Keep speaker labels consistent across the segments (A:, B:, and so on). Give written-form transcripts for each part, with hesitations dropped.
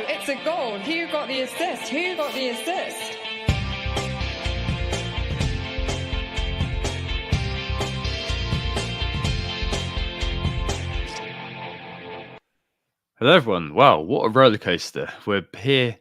A: it's a goal. Who got the assist? Who got the assist?
B: Hello everyone. Wow, what a roller coaster. We're here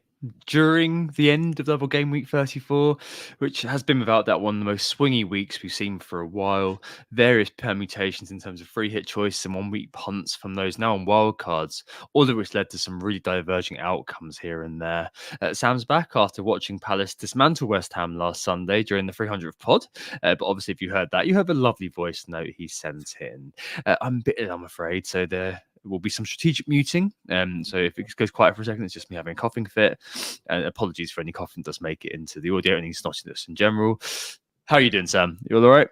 B: during the end of double game week 34, which has been without that one of the most swingy weeks we've seen for a while. Various permutations in terms of free hit choice and 1 week punts from those now on wildcards, all of which led to some really diverging outcomes here and there. Sam's back after watching Palace dismantle West Ham last Sunday during the 300th pod, but obviously if you heard that, you heard a lovely voice note he sent in. I'm bitten, I'm afraid, so there will be some strategic muting. So if it goes quiet for a second, it's just me having a coughing fit. And apologies for any coughing that does make it into the audio, any snottiness in general. How are you doing, Sam? You all right?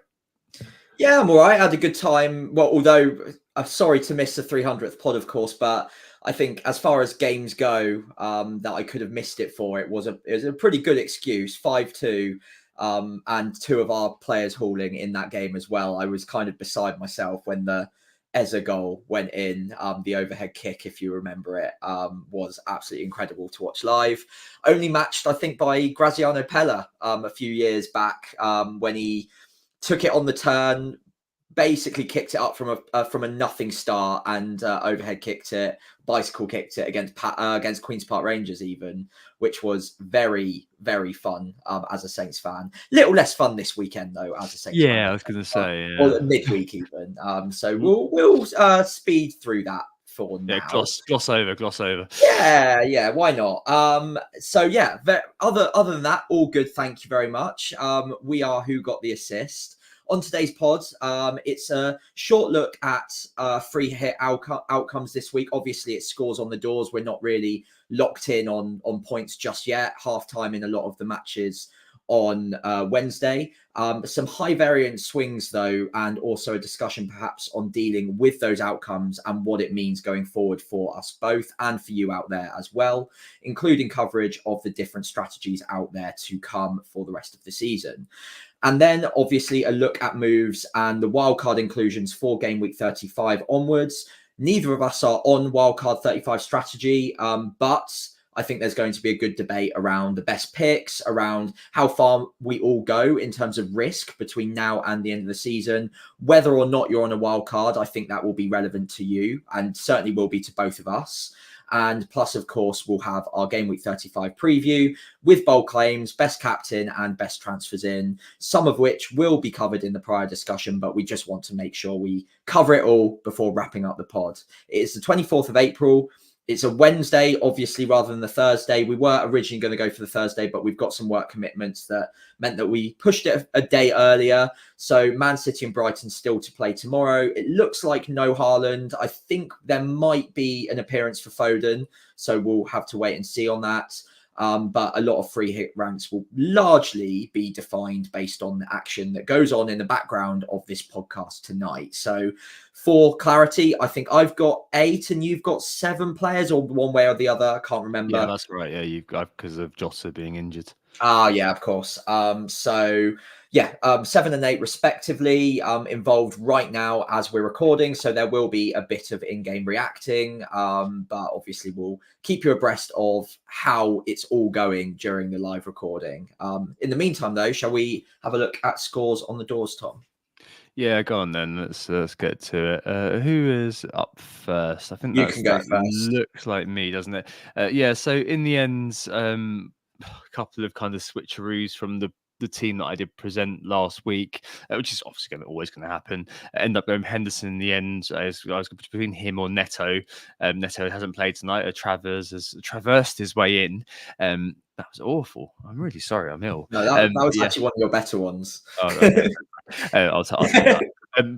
C: Yeah, I'm all right. I had a good time. Well, although I'm sorry to miss the 300th pod, of course, but I think as far as games go, that I could have missed it for, it was a pretty good excuse. 5-2. And 2 of our players hauling in that game as well. I was kind of beside myself when the Eza goal went in. The overhead kick, if you remember it, was absolutely incredible to watch live. Only matched, I think, by Graziano Pella a few years back when he took it on the turn, basically kicked it up from a nothing start and overhead kicked it, bicycle kicked it against Queen's Park Rangers even, which was very, very fun as a Saints fan. Little less fun this weekend though as a Saints fan.
B: Yeah, I was going to say.
C: Or midweek even. So we'll speed through that for now.
B: Yeah, gloss over.
C: Yeah, why not? So yeah, other than that, all good. Thank you very much. We are Who Got the Assist. On today's pod, it's a short look at free hit outcomes this week. Obviously, it's scores on the doors. We're not really locked in on points just yet. Half time in a lot of the matches on Wednesday. Some high variance swings though, and also a discussion perhaps on dealing with those outcomes and what it means going forward for us both and for you out there as well, including coverage of the different strategies out there to come for the rest of the season. And then obviously a look at moves and the wildcard inclusions for game week 35 onwards. Neither of us are on wildcard 35 strategy, but I think there's going to be a good debate around the best picks, around how far we all go in terms of risk between now and the end of the season. Whether or not you're on a wild card, I think that will be relevant to you and certainly will be to both of us. And plus, of course, we'll have our Game Week 35 preview with bold claims, best captain and best transfers in, some of which will be covered in the prior discussion, but we just want to make sure we cover it all before wrapping up the pod. It is the 24th of April. It's a Wednesday, obviously, rather than the Thursday. We were originally going to go for the Thursday, but we've got some work commitments that meant that we pushed it a day earlier. So Man City and Brighton still to play tomorrow. It looks like no Haaland. I think there might be an appearance for Foden, so we'll have to wait and see on that. But a lot of free hit ranks will largely be defined based on the action that goes on in the background of this podcast tonight. So for clarity, I think I've got 8 and you've got 7 players, or one way or the other. I can't remember.
B: Yeah, that's right. Yeah, you've got because of Jota being injured.
C: Yeah, of course. So yeah, 7 and 8 respectively involved right now as we're recording. So there will be a bit of in-game reacting, but obviously we'll keep you abreast of how it's all going during the live recording. In the meantime, though, shall we have a look at scores on the doors, Tom?
B: Yeah, go on then. Let's get to it. Who is up first? I think
C: you can go first.
B: Looks like me, doesn't it? Yeah. So in the end, a couple of kind of switcheroos from the team that I did present last week, which is obviously always going to happen. End up going Henderson in the end. I was between him or Neto. Neto hasn't played tonight. Travers has traversed his way in. That was awful. I'm really sorry. I'm ill.
C: No, that was actually one of your better ones.
B: Oh, okay. I'll take that.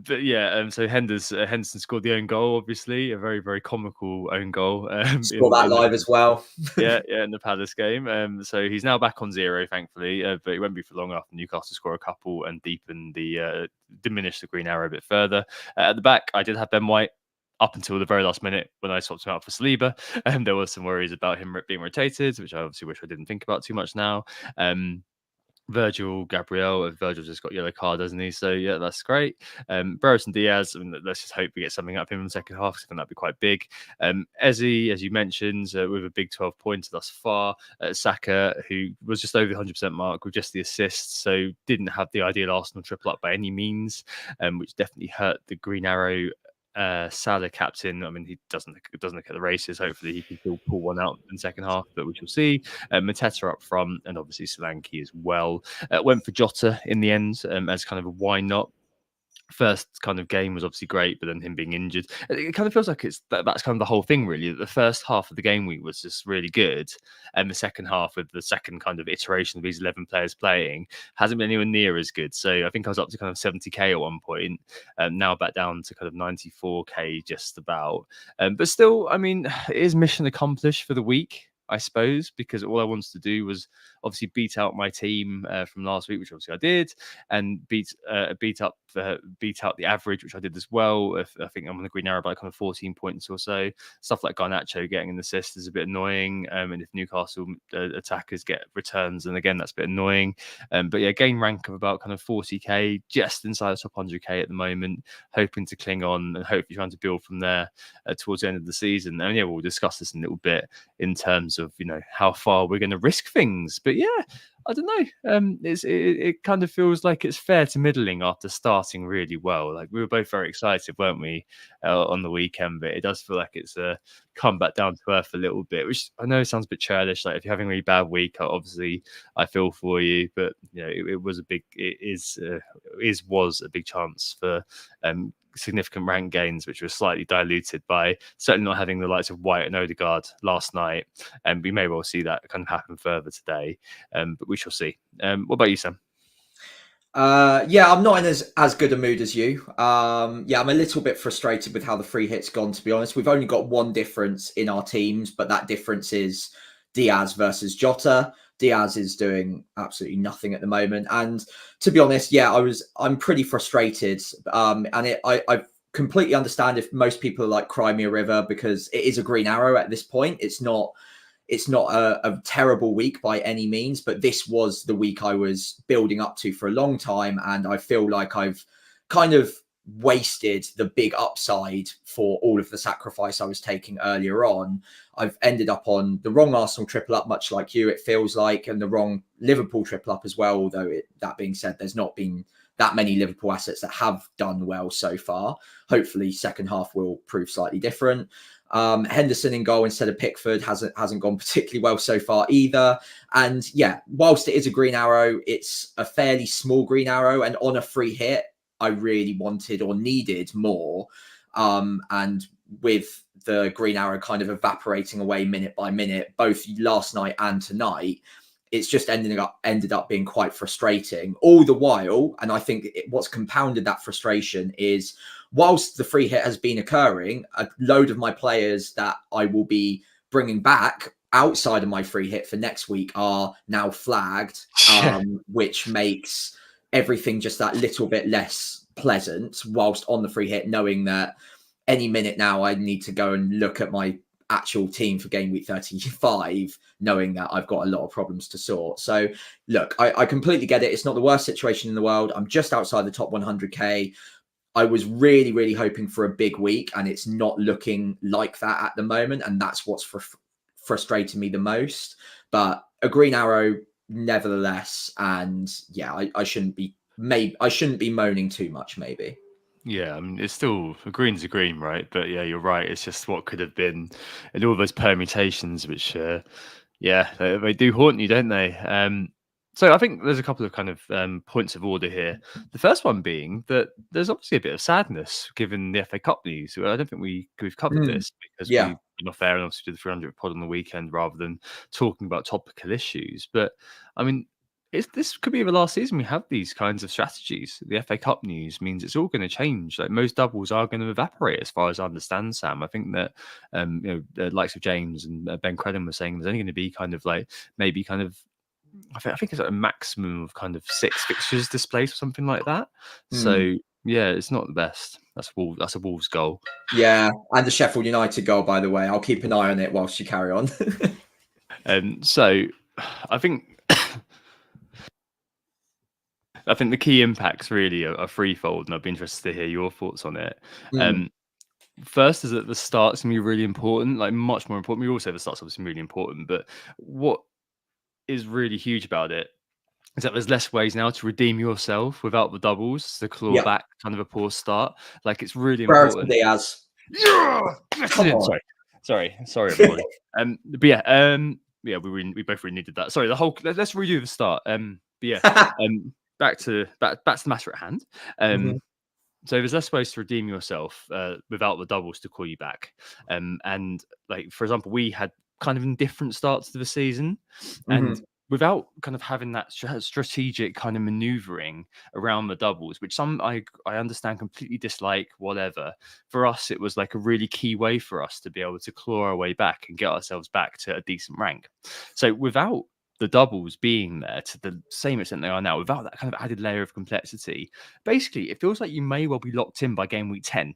B: But yeah, so Henderson scored the own goal, obviously, a very, very comical own goal.
C: Saw that live as well.
B: yeah, in the Palace game. So he's now back on 0, thankfully, but it won't be for long after Newcastle score a couple and deepen diminish the green arrow a bit further. At the back, I did have Ben White up until the very last minute when I swapped him out for Saliba, and there was some worries about him being rotated, which I obviously wish I didn't think about too much now. Virgil, Gabriel. Virgil's just got yellow card, doesn't he? So yeah, that's great. Burris and Diaz. I mean, let's just hope we get something out of him in the second half. I think that'd be quite big. Ezzy, as you mentioned, with a big 12 points thus far. Saka, who was just over the 100% mark with just the assists, so didn't have the ideal Arsenal triple up by any means, which definitely hurt the Green Arrow Salah captain. I mean, he doesn't look at the races. Hopefully, he can still pull one out in the second half, but we shall see. Mateta up front, and obviously Solanke as well. Went for Jota in the end as kind of a why not. First kind of game was obviously great, but then him being injured, it kind of feels like that's kind of the whole thing, really. The first half of the game week was just really good, and the second half, with the second kind of iteration of these 11 players playing, hasn't been anywhere near as good. So I think I was up to kind of 70k at one point, now back down to kind of 94k just about. But still, I mean, it is mission accomplished for the week, I suppose, because all I wanted to do was obviously beat out my team from last week, which obviously I did, and beat out the average, which I did as well. I think I'm on the Green Arrow by kind of 14 points or so. Stuff like Garnacho getting an assist is a bit annoying, and if Newcastle attackers get returns, then again that's a bit annoying. But yeah, gain rank of about kind of 40k, just inside the top 100k at the moment, hoping to cling on and hopefully trying to build from there towards the end of the season. And yeah, we'll discuss this in a little bit in terms of how far we're going to risk things. But yeah, I don't know. It kind of feels like it's fair to middling after starting really well. Like, we were both very excited, weren't we, on the weekend? But it does feel like it's come back down to earth a little bit, which I know sounds a bit churlish. Like, if you're having a really bad week, obviously I feel for you. But it was a big chance for significant rank gains, which were slightly diluted by certainly not having the likes of White and Odegaard last night. And we may well see that kind of happen further today, but we shall see. What about you, Sam?
C: Yeah, I'm not in as good a mood as you. Yeah, I'm a little bit frustrated with how the free hit's gone, to be honest. We've only got one difference in our teams, but that difference is Diaz versus Jota. Diaz is doing absolutely nothing at the moment, and to be honest, yeah, I'm pretty frustrated. And I completely understand if most people are like Cry Me a River, because it is a Green Arrow at this point. It's not a terrible week by any means, but this was the week I was building up to for a long time, and I feel like I've kind of wasted the big upside for all of the sacrifice I was taking earlier on. I've ended up on the wrong Arsenal triple up, much like you, it feels like, and the wrong Liverpool triple up as well, although that being said, there's not been that many Liverpool assets that have done well so far. Hopefully second half will prove slightly different. Henderson in goal instead of Pickford hasn't gone particularly well so far either. And yeah, whilst it is a Green Arrow, it's a fairly small Green Arrow, and on a free hit, I really wanted or needed more. And with the Green Arrow kind of evaporating away minute by minute, both last night and tonight, it's just ended up being quite frustrating. All the while, and I think what's compounded that frustration is, whilst the free hit has been occurring, a load of my players that I will be bringing back outside of my free hit for next week are now flagged, which makes everything just that little bit less pleasant whilst on the free hit, knowing that any minute now I need to go and look at my actual team for game week 35, knowing that I've got a lot of problems to sort. So look, I completely get it. It's not the worst situation in the world. I'm just outside the top 100k. I was really, really hoping for a big week, and it's not looking like that at the moment. And that's what's frustrating me the most. But a Green Arrow nevertheless. And yeah, I shouldn't be moaning too much, maybe.
B: Yeah, I mean, it's still a green's a green, right? But yeah, you're right. It's just what could have been, and all those permutations, which, yeah, they do haunt you, don't they? So I think there's a couple of kind of points of order here. The first one being that there's obviously a bit of sadness given the FA Cup news. I don't think we've covered this because
C: Yeah.
B: we've been off air and obviously did the 300 pod on the weekend rather than talking about topical issues. But I mean, this could be the last season we have these kinds of strategies. The FA Cup news means it's all going to change. Like, most doubles are going to evaporate, as far as I understand, Sam. I think that the likes of James and Ben Credden were saying there's only going to be kind of like maybe kind of, I think it's like a maximum of kind of 6 fixtures displaced or something like that. So yeah, it's not the best. That's a Wolves goal.
C: Yeah, and the Sheffield United goal, by the way. I'll keep an eye on it whilst you carry on.
B: So I think I think the key impacts really are threefold, and I'd be interested to hear your thoughts on it.
C: Mm.
B: First is that the start's gonna be really important, like much more important. We all say the start's obviously really important, but what is really huge about it is that there's less ways now to redeem yourself without the doubles to claw
C: Yeah.
B: back kind of a poor start. Like it's really
C: Brereton
B: important.
C: Diaz.
B: Yeah,
C: Come on.
B: sorry, everybody. But yeah, we both really needed that. Sorry, let's redo the start. But yeah, back to the matter at hand.
C: Mhm.
B: So there's less ways to redeem yourself without the doubles to call you back. And like for example, we had kind of indifferent starts to the season, and
C: Mhm.
B: without kind of having that strategic kind of maneuvering around the doubles, which some I understand completely dislike, whatever. For us, it was like a really key way for us to be able to claw our way back and get ourselves back to a decent rank. So without the doubles being there to the same extent they are now, without that kind of added layer of complexity, basically it feels like you may well be locked in by game week 10.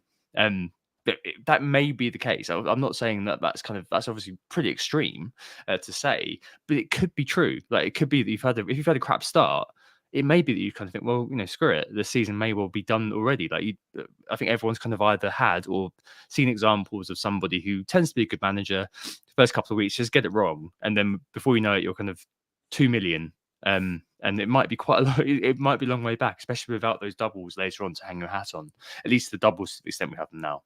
B: That may be the case. I'm not saying that's obviously pretty extreme to say, but it could be true. Like it could be that if you've had a crap start, it may be that you kind of think, well, screw it, the season may well be done already. I think everyone's kind of either had or seen examples of somebody who tends to be a good manager. The first couple of weeks, just get it wrong, and then before you know it, you're kind of 2 million. And it might be quite a lot. It might be a long way back, especially without those doubles later on to hang your hat on. At least the doubles to the extent we have them now.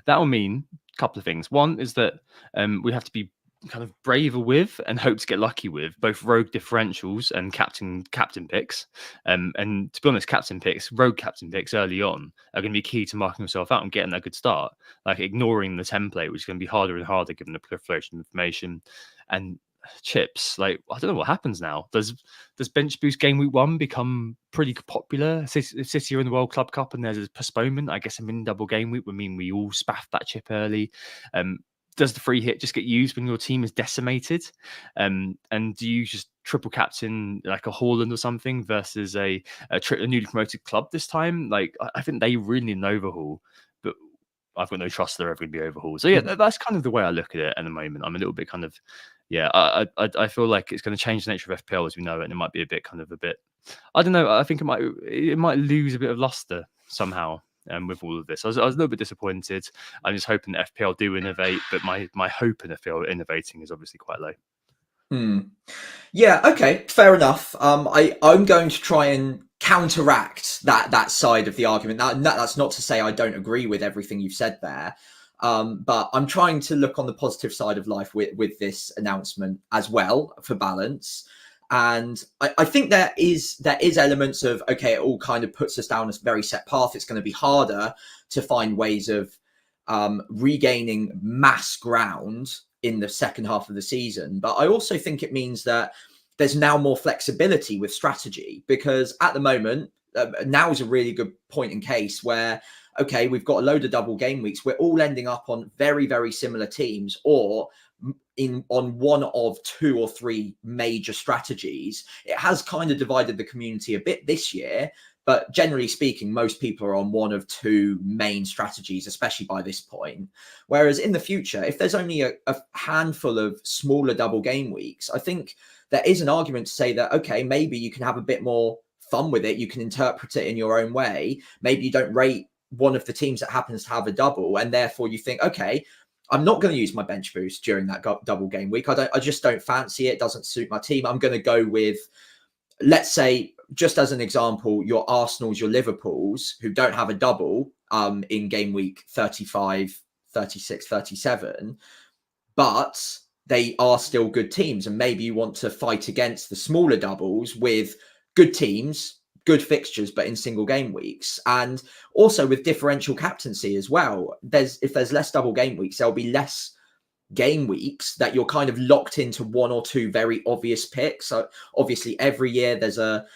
B: That will mean a couple of things. One is that we have to be kind of braver with and hope to get lucky with both rogue differentials and captain picks. And to be honest, rogue captain picks early on are going to be key to marking yourself out and getting that good start. Like ignoring the template, which is going to be harder and harder given the proliferation of information. And chips, like I don't know what happens now. Does bench boost game week 1 become pretty popular? City are in the World Club Cup and there's a postponement. I guess a mini double game week would mean we all spaff that chip early. Does the free hit just get used when your team is decimated? And do you just triple captain like a Haaland or something versus a newly promoted club this time? Like I think they really need an overhaul, but I've got no trust they're ever going to be overhauled. So yeah, that's kind of the way I look at it at the moment. I'm a little bit kind of, yeah, I feel like it's going to change the nature of FPL as we know it, and it might be a bit, I don't know. I think it might lose a bit of luster somehow. With all of this, I was a little bit disappointed. I'm just hoping that FPL do innovate, but my hope in FPL innovating is obviously quite low.
C: Yeah, okay, fair enough. I'm going to try and counteract that side of the argument. That's not to say I don't agree with everything you've said there, but I'm trying to look on the positive side of life with this announcement as well for balance. And I think there is elements of, okay, it all kind of puts us down a very set path. It's going to be harder to find ways of regaining mass ground in the second half of the season. But I also think it means that there's now more flexibility with strategy, because at the moment, now is a really good point in case where, okay, we've got a load of double game weeks. We're all ending up on very, very similar teams, or on one of 2 or 3 major strategies. It has kind of divided the community a bit this year, but generally speaking, most people are on one of 2 main strategies, especially by this point. Whereas in the future, if there's only a handful of smaller double game weeks, I think there is an argument to say that, okay, maybe you can have a bit more fun with it. You can interpret it in your own way. Maybe you don't rate one of the teams that happens to have a double, and therefore you think, okay, I'm not going to use my bench boost during that double game week. I just don't fancy it. It doesn't suit my team. I'm going to go with, let's say, just as an example, your Arsenals, your Liverpools, who don't have a double in game week 35, 36, 37, but they are still good teams. And maybe you want to fight against the smaller doubles with good teams, good fixtures, but in single game weeks. And also with differential captaincy as well. If there's less double game weeks, there'll be less game weeks that you're kind of locked into 1 or 2 very obvious picks. So obviously every year there's a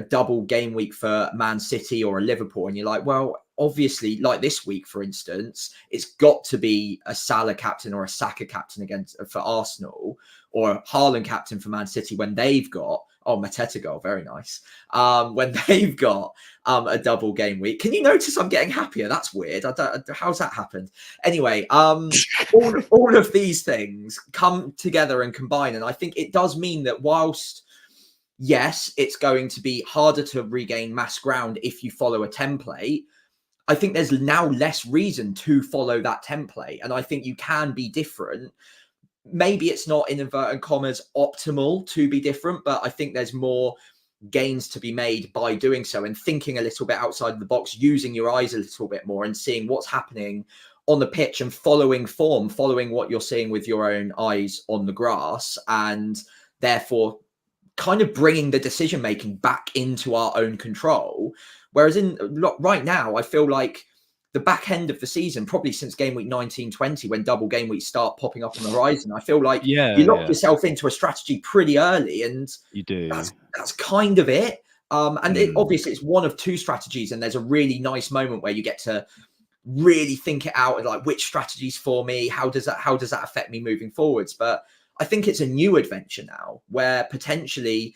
C: double game week for Man City or a Liverpool, and you're like, well, obviously, like this week, for instance, it's got to be a Salah captain or a Saka captain for Arsenal, or a Haaland captain for Man City when they've got, Mateta goal, very nice. When they've got a double game week. Can you notice I'm getting happier? That's weird. How's that happened? Anyway, all of these things come together and combine, and I think it does mean that whilst yes, it's going to be harder to regain mass ground if you follow a template. I think there's now less reason to follow that template. And I think you can be different. Maybe it's not, in inverted commas, optimal to be different, but I think there's more gains to be made by doing so and thinking a little bit outside of the box, using your eyes a little bit more and seeing what's happening on the pitch and following form, following what you're seeing with your own eyes on the grass, and therefore kind of bringing the decision making back into our own control. Whereas right now, I feel like the back end of the season, probably since game week 19-20, when double game weeks start popping up on the horizon, I feel like you lock yourself into a strategy pretty early, and
B: you do.
C: That's kind of it. Obviously it's one of two strategies, and there's a really nice moment where you get to really think it out and like, which strategies for me? How does that affect me moving forwards? But I think it's a new adventure now where potentially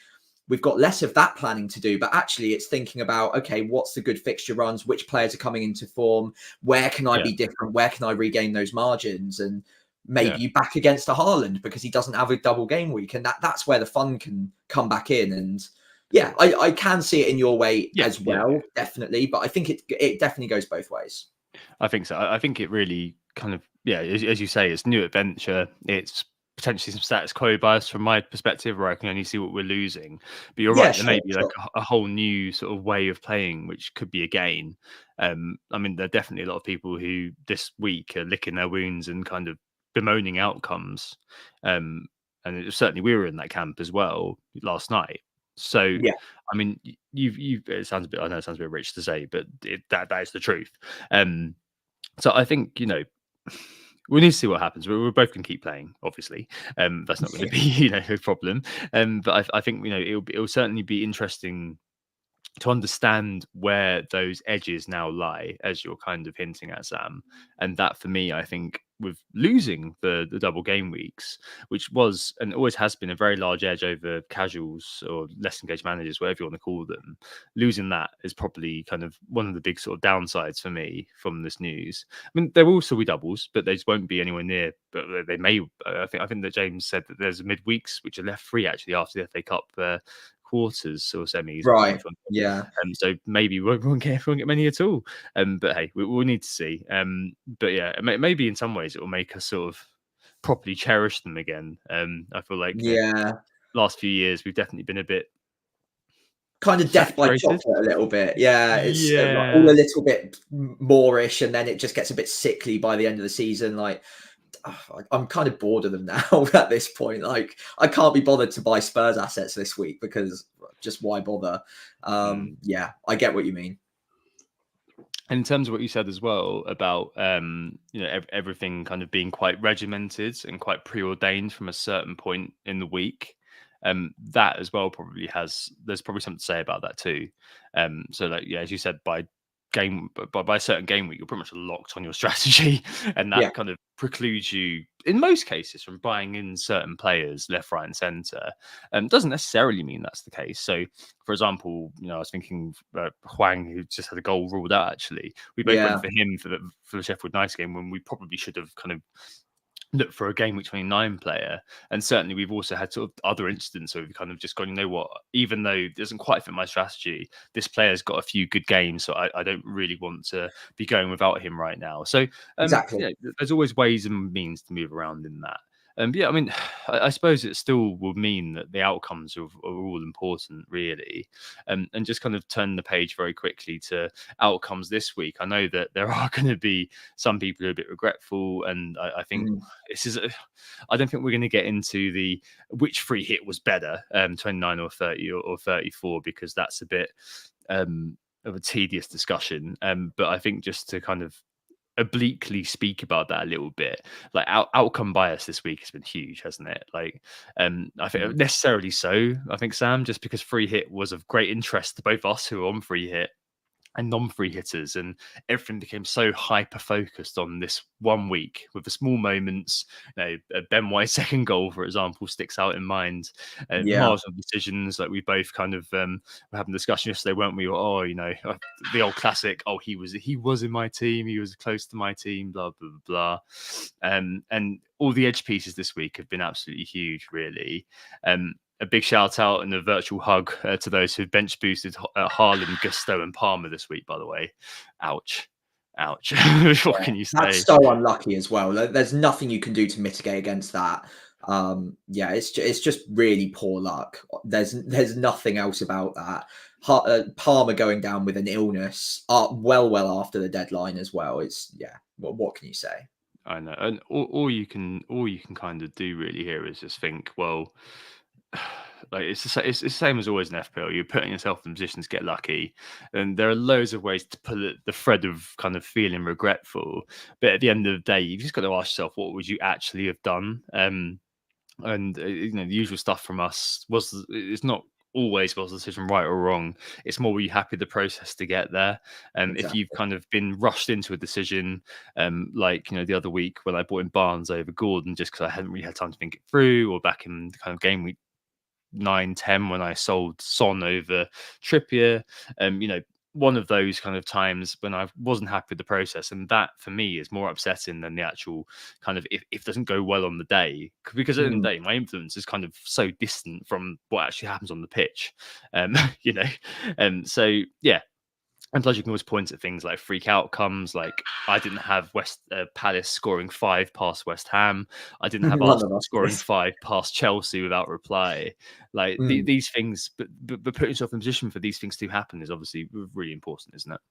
C: we've got less of that planning to do, but actually it's thinking about, okay, what's the good fixture runs? Which players are coming into form? Where can I be different? Where can I regain those margins? And maybe you back against a Haaland because he doesn't have a double game week. And that's where the fun can come back in. And yeah, I can see it in your way as well, definitely. But I think it definitely goes both ways.
B: I think so. I think it really kind of, as you say, it's new adventure. It's potentially some status quo bias from my perspective, where I can only see what we're losing. But you're right, there may be like a whole new sort of way of playing, which could be a gain. I mean, there are definitely a lot of people who this week are licking their wounds and kind of bemoaning outcomes. And certainly we were in that camp as well last night. So, I mean, it sounds a bit, I know it sounds a bit rich to say, but that is the truth. So I think, we need to see what happens. We're both going to keep playing, obviously. That's not going to be, a problem. But I think, it'll certainly be interesting to understand where those edges now lie, as you're kind of hinting at, Sam. And that, for me, I think with losing the double game weeks, which was and always has been a very large edge over casuals or less engaged managers, whatever you want to call them, losing that is probably kind of one of the big sort of downsides for me from this news. I mean, there will still be doubles, but they just won't be anywhere near. But they may. I think that James said that there's midweeks which are left free actually after the FA Cup quarters or semis,
C: right? Yeah.
B: So maybe we won't get many at all. But hey, we'll need to see. But yeah, maybe in some ways it will make us sort of properly cherish them again. I feel like last few years we've definitely been a bit
C: kind of death by chocolate a little bit. It's all a little bit moreish, and then it just gets a bit sickly by the end of the season. Like, I'm kind of bored of them now at this point. Like, I can't be bothered to buy Spurs assets this week because just why bother? Yeah, I get what you mean.
B: And in terms of what you said as well about everything kind of being quite regimented and quite preordained from a certain point in the week, that as well there's probably something to say about that too. So like, as you said, by a certain game week, you're pretty much locked on your strategy, and that kind of precludes you in most cases from buying in certain players left, right, and centre. Doesn't necessarily mean that's the case. So, for example, I was thinking Hwang, who just had a goal ruled out. Actually, we both went for him for the Sheffield United game when we probably should have kind of look for a game week 29 player. And certainly we've also had sort of other incidents where we've kind of just gone, what, even though it doesn't quite fit my strategy, this player's got a few good games, so I don't really want to be going without him right now. So
C: exactly,
B: there's always ways and means to move around in that. I mean, I suppose it still will mean that the outcomes are all important, really. And just kind of turn the page very quickly to outcomes this week. I know that there are going to be some people who are a bit regretful, and I think this is. I don't think we're going to get into the which free hit was better, 29 or 30 or 34, because that's a bit of a tedious discussion. But I think just to kind of obliquely speak about that a little bit, like outcome bias this week has been huge, hasn't it? Like I think necessarily so, I think, Sam, just because free hit was of great interest to both us who are on free hit and non-free hitters, and everything became so hyper focused on this 1 week with the small moments. Ben White's second goal, for example, sticks out in mind. Marginal decisions, like we both kind of were having a discussion yesterday, weren't we? The old classic. Oh, he was in my team. He was close to my team. Blah blah blah. And all the edge pieces this week have been absolutely huge, really. a big shout out and a virtual hug to those who bench boosted Haaland, Gusto, and Palmer this week. By the way, ouch. What can you say?
C: That's so unlucky as well. There's nothing you can do to mitigate against that. It's just really poor luck. There's nothing else about that. Palmer going down with an illness well after the deadline as well. What can you say?
B: I know, and all you can kind of do really here is just think, well, like it's the same as always in FPL. You're putting yourself in positions to get lucky, and there are loads of ways to pull the thread of kind of feeling regretful. But at the end of the day, you've just got to ask yourself, what would you actually have done? And the usual stuff from us it's not always was the decision right or wrong. It's more, were you happy with the process to get there?
C: Exactly.
B: If you've kind of been rushed into a decision, like the other week when I bought in Barnes over Gordon just because I hadn't really had time to think it through, or back in kind of game week 9-10 when I sold Son over Trippier, one of those kind of times when I wasn't happy with the process. And that for me is more upsetting than the actual kind of if it doesn't go well on the day, because at the end of the day, my influence is kind of so distant from what actually happens on the pitch. So yeah. And plus, you can always point at things like freak outcomes. Like I didn't have Palace scoring 5 past West Ham. I didn't have Arsenal scoring 5 past Chelsea without reply. Like these things, but putting yourself in position for these things to happen is obviously really important, isn't it?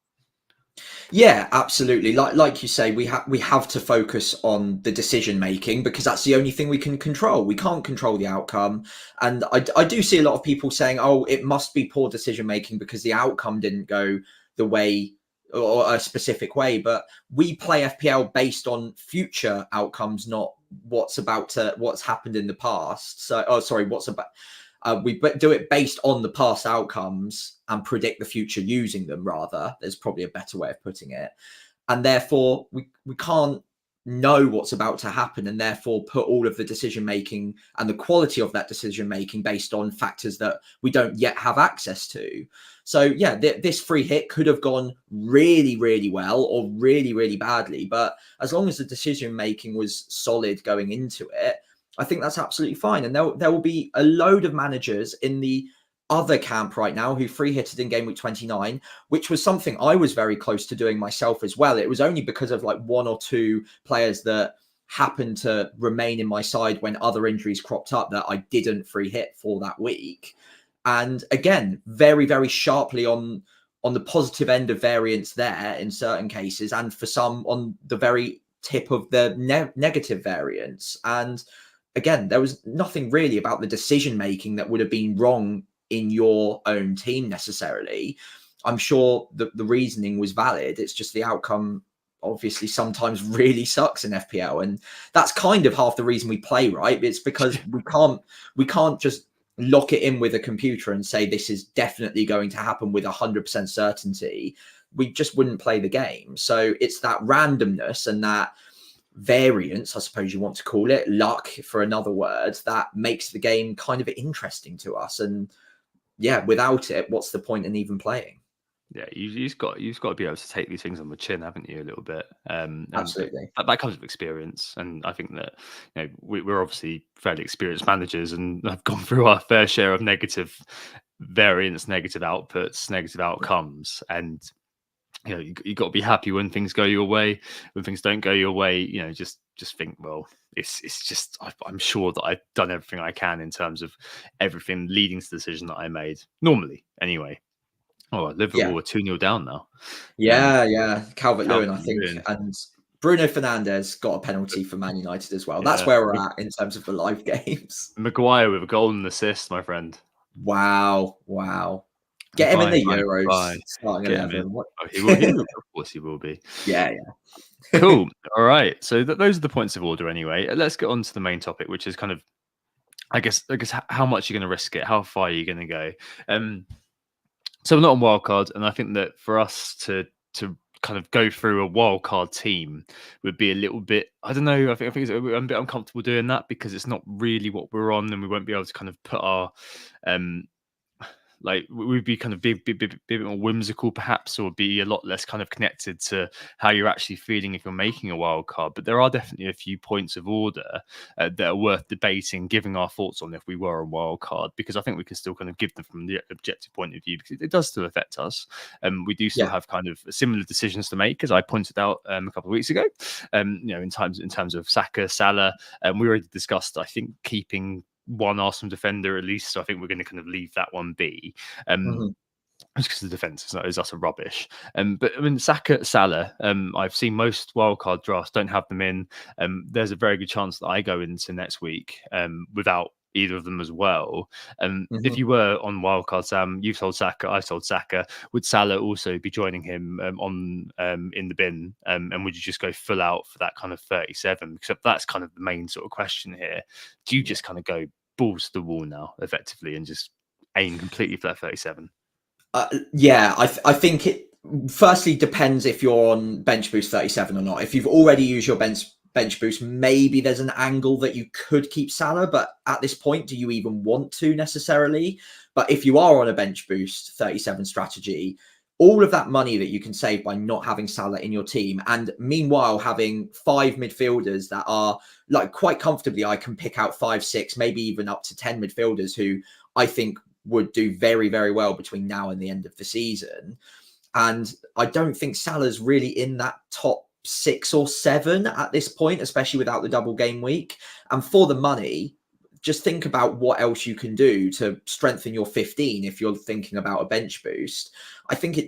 C: Yeah, absolutely. Like you say, we have to focus on the decision making, because that's the only thing we can control. We can't control the outcome. And I do see a lot of people saying, oh, it must be poor decision making because the outcome didn't go the way or a specific way. But we play FPL based on future outcomes, not what's happened in the past. We do it based on the past outcomes and predict the future using them, rather. There's probably a better way of putting it. And therefore, we can't know what's about to happen, and therefore put all of the decision making and the quality of that decision making based on factors that we don't yet have access to. So yeah, this free hit could have gone really, really well or really, really badly. But as long as the decision making was solid going into it, I think that's absolutely fine. And there will be a load of managers in the other camp right now who free hitted in game week 29, which was something I was very close to doing myself as well. It was only because of like 1 or 2 players that happened to remain in my side when other injuries cropped up that I didn't free hit for that week. And again, very, very sharply on the positive end of variance there in certain cases, and for some on the very tip of the negative variance. And again, there was nothing really about the decision making that would have been wrong in your own team necessarily. I'm sure the reasoning was valid. It's just the outcome obviously sometimes really sucks in FPL, and that's kind of half the reason we play, right? It's because we can't just lock it in with a computer and say this is definitely going to happen with 100% certainty. We just wouldn't play the game. So it's that randomness and that variance, I suppose you want to call it, luck for another word, that makes the game kind of interesting to us. And yeah, without it, what's the point in even playing?
B: Yeah, you've got to be able to take these things on the chin, haven't you, a little bit?
C: Absolutely.
B: That comes with experience, and I think that we're obviously fairly experienced managers, and I've gone through our fair share of negative variance, negative outputs, negative outcomes, and you got to be happy when things go your way. When things don't go your way, just think, well, it's just I'm sure that I've done everything I can in terms of everything leading to the decision that I made. Normally, anyway. Oh, Liverpool are 2-0 down now.
C: Yeah. Calvert-Lewin, I think.
B: Calvert-Lewin.
C: And Bruno Fernandes got a penalty for Man United as well. That's where we're at in terms of the live games.
B: Maguire with a golden assist, my friend.
C: Wow. Get him in the Euros. Starting 11.
B: He will. Of course he will be.
C: Yeah.
B: Cool. All right. So those are the points of order anyway. Let's get on to the main topic, which is kind of, I guess how much you're going to risk it, how far you're going to go. So we're not on wildcard, and I think that for us to kind of go through a wildcard team would be a little bit, I don't know, I think I'm a bit uncomfortable doing that because it's not really what we're on, and we won't be able to kind of put our like we'd be kind of be a bit more whimsical perhaps, or be a lot less kind of connected to how you're actually feeling if you're making a wild card. But there are definitely a few points of order that are worth debating, giving our thoughts on if we were a wild card, because I think we can still kind of give them from the objective point of view, because it does still affect us. We do still have kind of similar decisions to make, as I pointed out a couple of weeks ago. In terms of Saka, Salah, we already discussed, I think, keeping one Arsenal defender at least. So I think we're going to kind of leave that one be. Just because the defense is utter rubbish. But I mean, Saka, Salah, I've seen most wildcard drafts don't have them in. There's a very good chance that I go into next week without either of them as well. If you were on wildcard, Sam, you've sold Saka, I've sold Saka. Would Salah also be joining him in the bin? And would you just go full out for that kind of 37? Because that's kind of the main sort of question here. Do you just kind of go balls to the wall now, effectively, and just aim completely for that 37?
C: I think it firstly depends if you're on bench boost 37 or not. If you've already used your bench boost, maybe there's an angle that you could keep Salah, but at this point, do you even want to necessarily? But if you are on a bench boost 37 strategy, all of that money that you can save by not having Salah in your team, and meanwhile having 5 midfielders that are like quite comfortably, I can pick out 5, 6, maybe even up to 10 midfielders who I think would do very, very well between now and the end of the season. And I don't think Salah's really in that top 6 or 7 at this point, especially without the double game week. And for the money, just think about what else you can do to strengthen your 15 if you're thinking about a bench boost. I think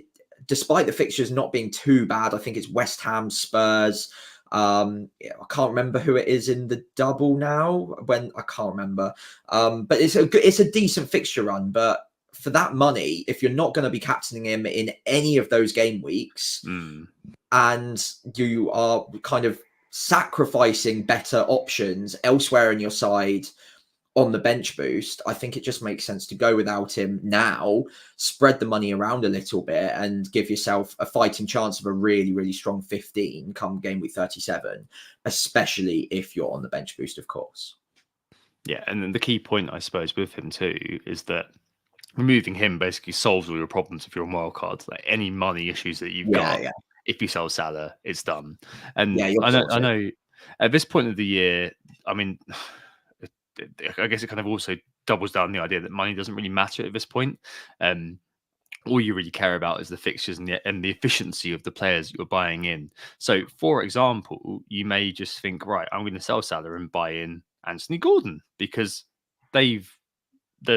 C: despite the fixtures not being too bad, I think it's West Ham, Spurs. I can't remember who it is in the double now. I can't remember. But it's a decent fixture run. But for that money, if you're not going to be captaining him in any of those game weeks, and you are kind of sacrificing better options elsewhere in your side on the bench boost, I think it just makes sense to go without him now, spread the money around a little bit, and give yourself a fighting chance of a really, really strong 15 come game week 37, especially if you're on the bench boost, of course.
B: Yeah, and then the key point, I suppose, with him too, is that removing him basically solves all your problems if you're on wildcards. Like any money issues that you've got, if you sell Salah, it's done. And I know at this point of the year, I mean, I guess it kind of also doubles down the idea that money doesn't really matter at this point. All you really care about is the fixtures and the efficiency of the players you're buying in. So, for example, you may just think, right, I'm going to sell Salah and buy in Anthony Gordon because they've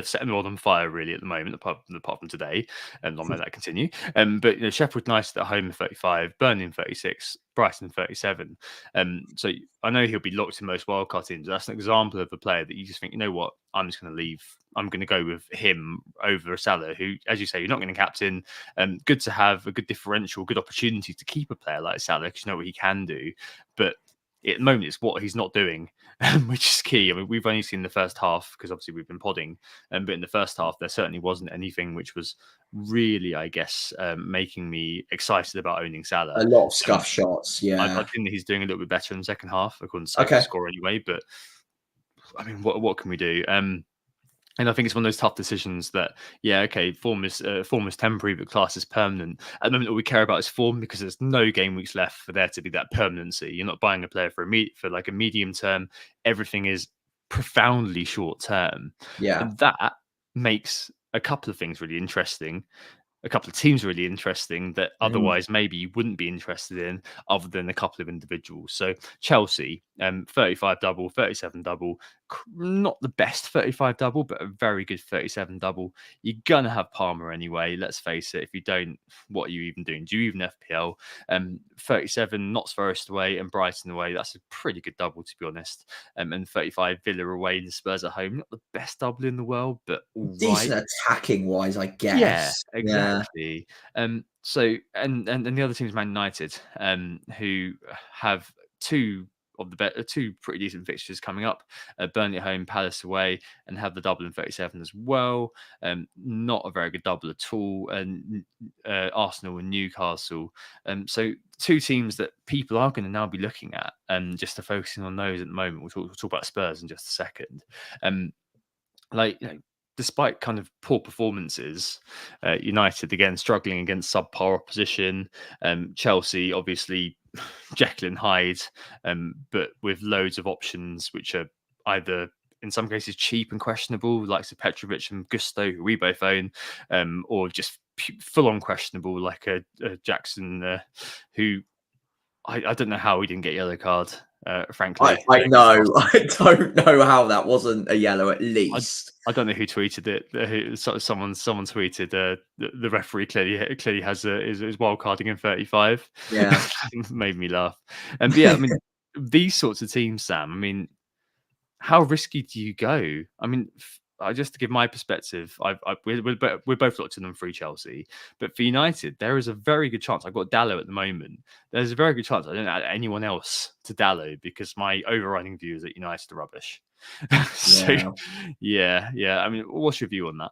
B: setting the world on fire really at the moment, apart from today, and not let that continue. But Sheffield United at home in 35, Burnley in 36, Brighton 37. So I know he'll be locked in most wildcard teams. That's an example of a player that you just think, you know what, I'm just going to leave. I'm going to go with him over Salah, who, as you say, you're not going to captain. Good to have a good differential, good opportunity to keep a player like Salah because you know what he can do. But at the moment, it's what he's not doing, which is key. I mean, we've only seen the first half because obviously we've been podding, but in the first half, there certainly wasn't anything which was really, I guess, making me excited about owning Salah.
C: A lot of scuff shots, yeah.
B: I think that he's doing a little bit better in the second half, according to score anyway. But I mean, what can we do? And I think it's one of those tough decisions that, form is temporary, but class is permanent. At the moment, all we care about is form because there's no game weeks left for there to be that permanency. You're not buying a player for like a medium term. Everything is profoundly short term.
C: Yeah.
B: And that makes a couple of things really interesting. A couple of teams really interesting that otherwise maybe you wouldn't be interested in other than a couple of individuals. So Chelsea, 35 double, 37 double, not the best 35 double, but a very good 37 double. You're going to have Palmer anyway. Let's face it. If you don't, what are you even doing? Do you even FPL? 37 Notts Forest away and Brighton away. That's a pretty good double, to be honest. And 35 Villa away and Spurs at home. Not the best double in the world, but all
C: decent
B: right.
C: Attacking wise, I guess.
B: Yeah, exactly. So and the other team is Man United, who have two pretty decent fixtures coming up. Burnley at home, Palace away, and have the double in 37 as well. Not a very good double at all. And Arsenal and Newcastle. So two teams that people are going to now be looking at, just to focusing on those at the moment. We'll talk about Spurs in just a second. despite kind of poor performances, United again struggling against subpar opposition. Chelsea, obviously, Jekyll and Hyde, but with loads of options which are either in some cases cheap and questionable, like Petrovic and Gusto, who we both own, or just full on questionable, like a Jackson, who I don't know how he didn't get yellow card. Frankly,
C: I know. I don't know how that wasn't a yellow at least.
B: I don't know who tweeted it. Someone tweeted the referee clearly has is wild carding in 35.
C: Yeah.
B: Made me laugh. And yeah, I mean these sorts of teams, Sam. I mean, how risky do you go? I mean, just to give my perspective, we're both locked in on free Chelsea, but for United, there is a very good chance. I've got Dallo at the moment. There's a very good chance I don't add anyone else to Dallo because my overriding view is that United are rubbish. So, yeah. I mean, what's your view on that?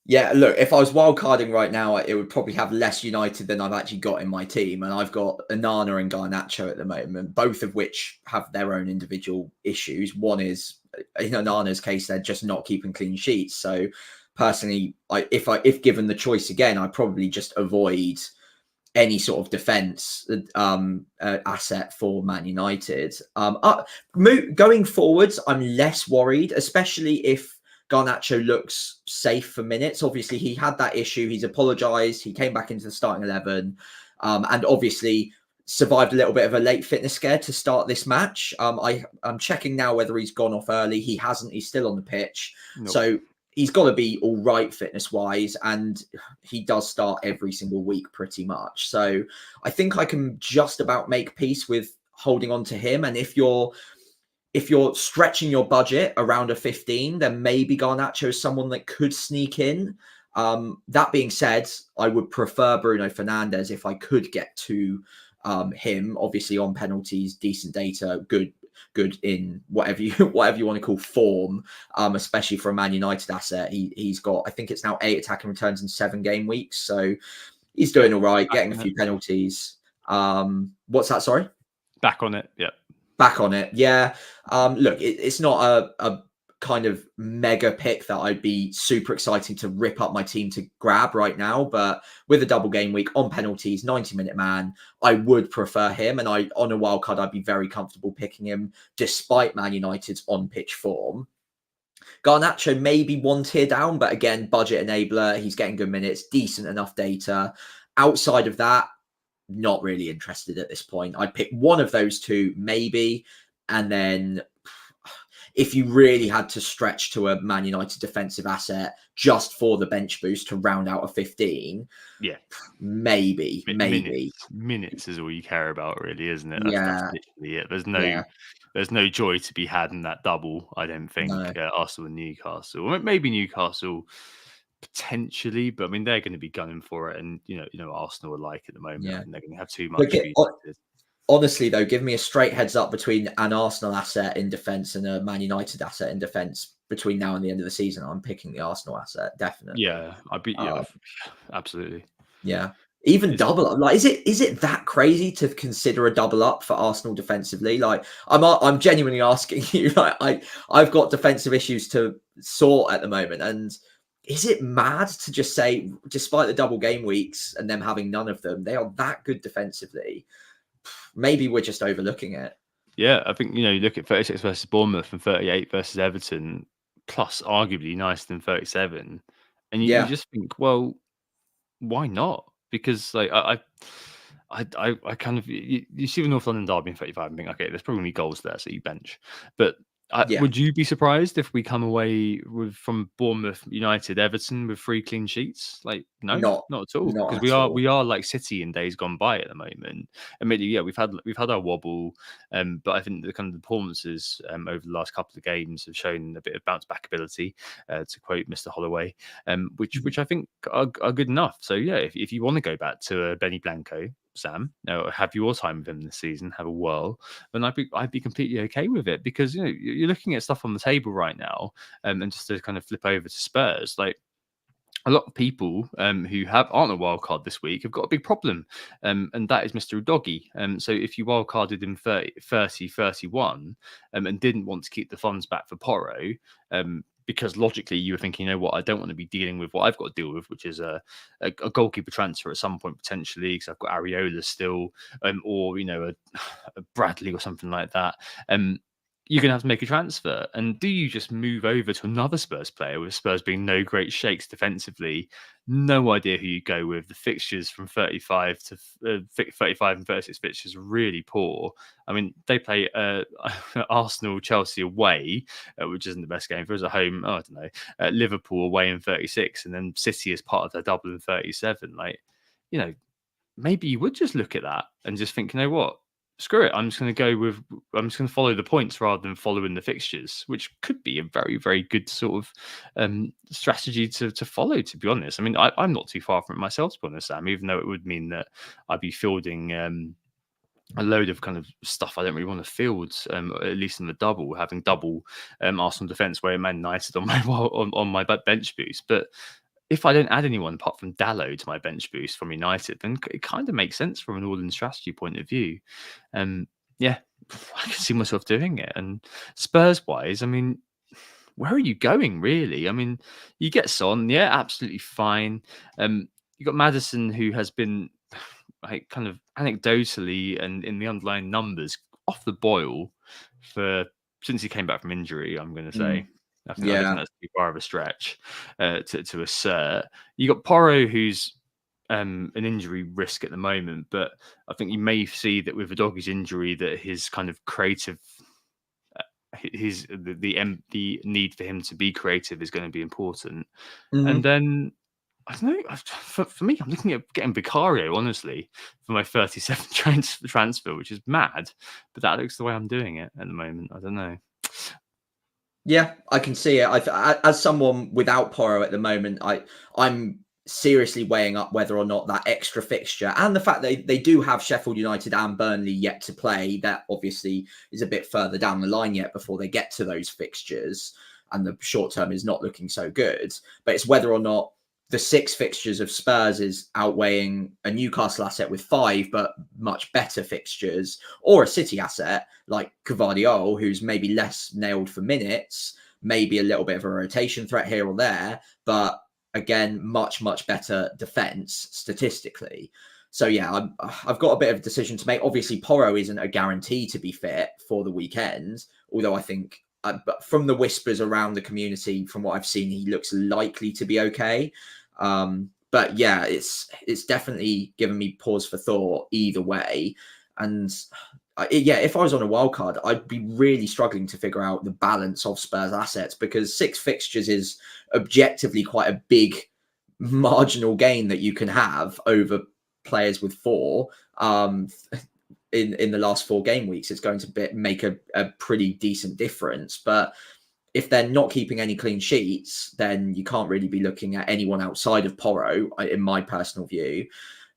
C: Yeah, look, if I was wildcarding right now, it would probably have less United than I've actually got in my team. And I've got Onana and Garnacho at the moment, both of which have their own individual issues. One is, in Onana's case, they're just not keeping clean sheets. So personally, if given the choice again, I'd probably just avoid any sort of defense asset for Man United. Going forwards, I'm less worried, especially if Garnacho looks safe for minutes. Obviously, he had that issue. He's apologized. He came back into the starting 11 and obviously survived a little bit of a late fitness scare to start this match. I'm checking now whether he's gone off early. He hasn't. He's still on the pitch. Nope. So he's got to be all right fitness-wise, and he does start every single week pretty much. So I think I can just about make peace with holding on to him. And if you're stretching your budget around a 15, then maybe Garnacho is someone that could sneak in. That being said, I would prefer Bruno Fernandes if I could get to him. Obviously, on penalties, decent data, good in whatever you want to call form. Especially for a Man United asset, he's got, I think it's now 8 attacking returns in 7 game weeks, so he's doing all right, getting a few penalties. What's that? Sorry,
B: back on it. Yeah.
C: Back on it, yeah. Look, it's not a kind of mega pick that I'd be super exciting to rip up my team to grab right now, but with a double game week on penalties, 90-minute man, I would prefer him, and on a wild card, I'd be very comfortable picking him despite Man United's on-pitch form. Garnacho may be 1 tier down, but again, budget enabler, he's getting good minutes, decent enough data. Outside of that, not really interested at this point. I'd pick one of those two, maybe. And then if you really had to stretch to a Man United defensive asset just for the bench boost to round out a 15,
B: yeah,
C: maybe.
B: Minutes is all you care about, really, isn't it?
C: That's
B: literally it. There's no joy to be had in that double, I don't think. No. Arsenal and Newcastle. Maybe Newcastle potentially, but I mean they're going to be gunning for it, and you know Arsenal are like at the moment, and they're going to have too much.
C: Honestly, though, give me a straight heads up between an Arsenal asset in defence and a Man United asset in defence between now and the end of the season. I'm picking the Arsenal asset, definitely.
B: Yeah, absolutely.
C: Yeah, even double up. Like, is it that crazy to consider a double up for Arsenal defensively? Like, I'm genuinely asking you. Like, I've got defensive issues to sort at the moment, and is it mad to just say, despite the double game weeks and them having none of them, they are that good defensively? Maybe we're just overlooking it.
B: Yeah, I think, you look at 36 versus Bournemouth and 38 versus Everton, plus arguably nicer than 37. And you just think, well, why not? Because like I kind of, you see the North London derby in 35 and think, okay, there's probably goals there, so you bench. But would you be surprised if we come away from Bournemouth, United, Everton with 3 clean sheets? Like, no, not at all. Because we are like City in days gone by at the moment. Admittedly, yeah, we've had our wobble, but I think the kind of performances over the last couple of games have shown a bit of bounce back ability, to quote Mr. Holloway, which I think are good enough. So yeah, if you want to go back to Benny Blanco, Sam, have your time with him this season, have a whirl, then I'd be completely okay with it, because you're looking at stuff on the table right now, and just to kind of flip over to Spurs, like a lot of people who aren't a wild card this week have got a big problem, and that is Mr. Udogie. So if you wild carded in 30, 31, and didn't want to keep the funds back for Porro, because logically you were thinking, you know what, I don't want to be dealing with what I've got to deal with, which is a goalkeeper transfer at some point potentially, because I've got Areola still, or a Bradley or something like that. You're going to have to make a transfer. And do you just move over to another Spurs player, with Spurs being no great shakes defensively? No idea who you go with. The fixtures from 35 to 35 and 36 fixtures are really poor. I mean, they play Arsenal, Chelsea away, which isn't the best game. If it was at home, I don't know, Liverpool away in 36, and then City as part of their double in 37. Maybe you would just look at that and just think, you know what? Screw it. I'm just going to follow the points rather than following the fixtures, which could be a very, very good sort of strategy to follow, to be honest. I mean, I'm not too far from it myself, to be honest, Sam, even though it would mean that I'd be fielding a load of kind of stuff I don't really want to field, at least in the double, having double Arsenal defence where Man United on my bench boost. But if I don't add anyone apart from Dallo to my bench boost from United, then it kind of makes sense from an all-in strategy point of view. Yeah, I can see myself doing it. And Spurs-wise, I mean, where are you going, really? I mean, you get Son, yeah, absolutely fine. You got Maddison, who has been like kind of anecdotally and in the underlying numbers off the boil since he came back from injury, I'm going to say. I don't think that's too far of a stretch to assert. You got Porro, who's an injury risk at the moment, but I think you may see that with the doggy's injury that his kind of creative, the need for him to be creative is going to be important. And then I don't know. For me, I'm looking at getting Vicario, honestly, for my 37 transfer, which is mad, but that looks the way I'm doing it at the moment. I don't know.
C: Yeah, I can see it. As someone without Porro at the moment, I'm seriously weighing up whether or not that extra fixture and the fact that they do have Sheffield United and Burnley yet to play. That obviously is a bit further down the line yet before they get to those fixtures, and the short term is not looking so good. But it's whether or not the 6 fixtures of Spurs is outweighing a Newcastle asset with 5, but much better fixtures, or a City asset like Gvardiol, who's maybe less nailed for minutes, maybe a little bit of a rotation threat here or there, but again, much, much better defense statistically. So yeah, I've got a bit of a decision to make. Obviously, Porro isn't a guarantee to be fit for the weekend, although I think but from the whispers around the community, from what I've seen, he looks likely to be okay. But yeah, it's definitely given me pause for thought either way. And if I was on a wild card, I'd be really struggling to figure out the balance of Spurs assets, because 6 fixtures is objectively quite a big marginal gain that you can have over players with 4. In the last 4 game weeks, it's going to make a pretty decent difference. But if they're not keeping any clean sheets, then you can't really be looking at anyone outside of Porro, in my personal view.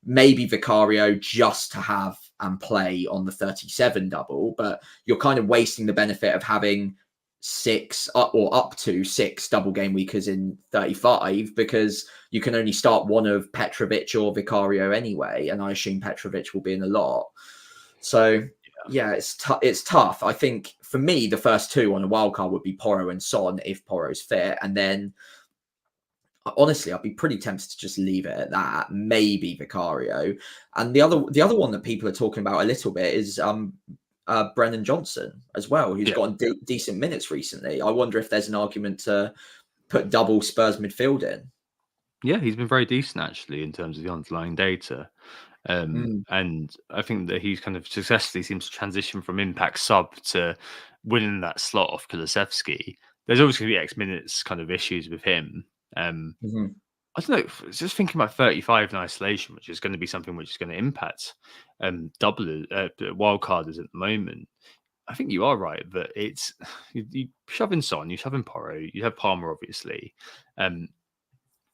C: Maybe Vicario just to have and play on the 37 double, but you're kind of wasting the benefit of having 6 or up to 6 double game weekers in 35, because you can only start one of Petrovic or Vicario anyway, and I assume Petrovic will be in a lot. So yeah, it's tough. I think for me, the first 2 on a wildcard would be Porro and Son if Porro's fit, and then honestly, I'd be pretty tempted to just leave it at that. Maybe Vicario, and the other one that people are talking about a little bit is Brennan Johnson as well, who's gotten decent minutes recently. I wonder if there's an argument to put double Spurs midfield in.
B: Yeah, he's been very decent actually in terms of the underlying data. And I think that he's kind of successfully seems to transition from impact sub to winning that slot off Kulusevski. There's always going to be X minutes kind of issues with him. I don't know, just thinking about 35 in isolation, which is going to be something which is going to impact double wildcarders at the moment. I think you are right that it's you shove in Son, you shove in Porro, you have Palmer obviously.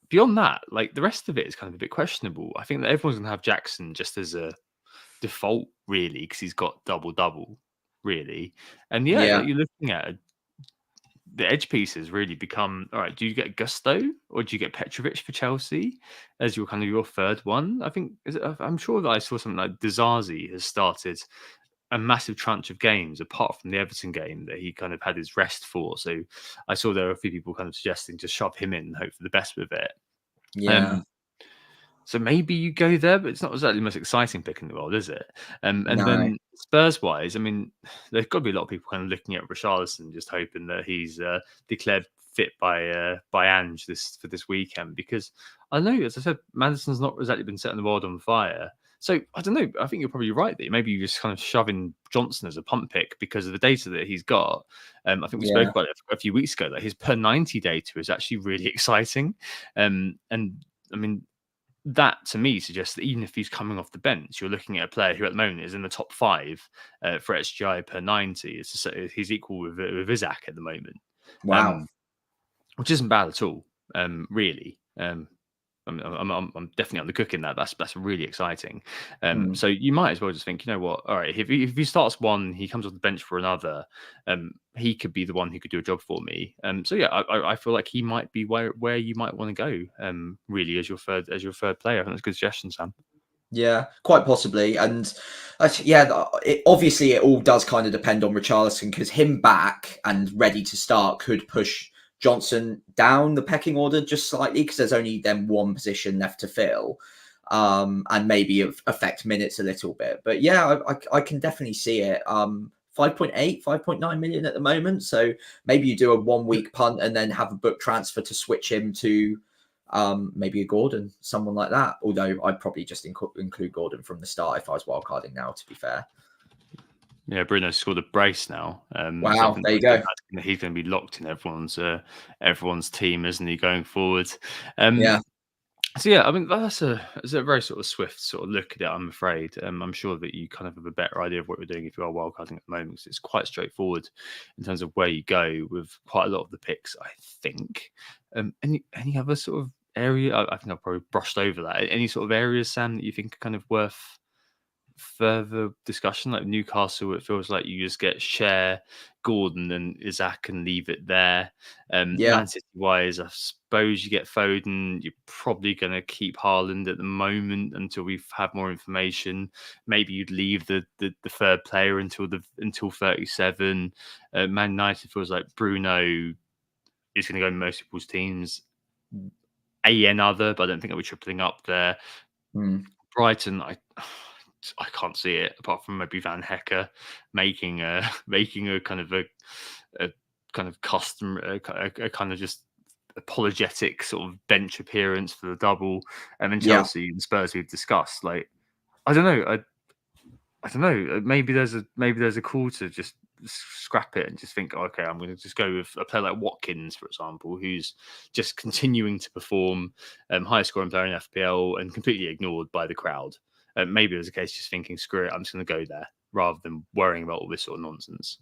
B: Beyond that, like the rest of it is kind of a bit questionable. I think that everyone's going to have Jackson just as a default, really, because he's got double, really. And like you're looking at the edge pieces really become, all right, do you get Gusto or do you get Petrovic for Chelsea as your kind of your third one? I think, I'm sure that I saw something like Dizazi has started a massive tranche of games apart from the Everton game that he kind of had his rest for. So I saw there were a few people kind of suggesting just shove him in and hope for the best with it.
C: Yeah.
B: So maybe you go there, but it's not exactly the most exciting pick in the world, is it? And
C: No.
B: then Spurs-wise, I mean, there's got to be a lot of people kind of looking at Richarlison, just hoping that he's declared fit by Ange for this weekend. Because I know, as I said, Maddison's not exactly been setting the world on fire. So I don't know. I think you're probably right that maybe you just kind of shove in Johnson as a punt pick because of the data that he's got. I think we spoke about it a few weeks ago that his per 90 data is actually really exciting. And I mean, that to me suggests that even if he's coming off the bench, you're looking at a player who at the moment is in the top 5 for XGI per 90. He's equal with Isaac at the moment.
C: Wow.
B: Which isn't bad at all, really. I'm definitely on the cook in that. That's really exciting. So you might as well just think, you know what? All right, if he starts one, he comes off the bench for another. He could be the one who could do a job for me. So yeah, I feel like he might be where you might want to go. Really, as your third player. I think that's a good suggestion, Sam.
C: Yeah, quite possibly. And obviously it all does kind of depend on Richarlison, because him back and ready to start could push Johnson down the pecking order just slightly, because there's only then one position left to fill, and maybe affect minutes a little bit. But yeah, I can definitely see it. 5.8, 5.9 million at the moment. So maybe you do a 1 week punt and then have a book transfer to switch him to maybe a Gordon, someone like that. Although I'd probably just include Gordon from the start if I was wildcarding now, to be fair.
B: Yeah, Bruno scored a brace now.
C: Wow,
B: so
C: there you go.
B: He's going to be locked in everyone's team, isn't he, going forward?
C: Yeah.
B: So yeah, I mean that's a very sort of swift sort of look at it. I'm afraid. I'm sure that you kind of have a better idea of what you're doing if you are wildcarding at the moment, because it's quite straightforward in terms of where you go with quite a lot of the picks, I think. Any other sort of area? I think I've probably brushed over that. Any sort of areas, Sam, that you think are kind of worth further discussion? Like Newcastle, it feels like you just get Share, Gordon and Isaac and leave it there. Man City wise, I suppose you get Foden. You're probably going to keep Haaland at the moment until we have more information. Maybe you'd leave the third player until 37. Man United feels like Bruno is going to go in most people's teams. Another, but I don't think I'll be tripling up there. Brighton, I can't see it apart from maybe Van Hecker making a kind of a kind of custom, a kind of just apologetic sort of bench appearance for the double, and then Chelsea and Spurs we've discussed. Like, I don't know. I don't know. Maybe there's a call to just scrap it and just think, okay, I'm going to just go with a player like Watkins, for example, who's just continuing to perform, highest scoring player in FPL and completely ignored by the crowd. Maybe there's a case just thinking, screw it, I'm just going to go there rather than worrying about all this sort of nonsense.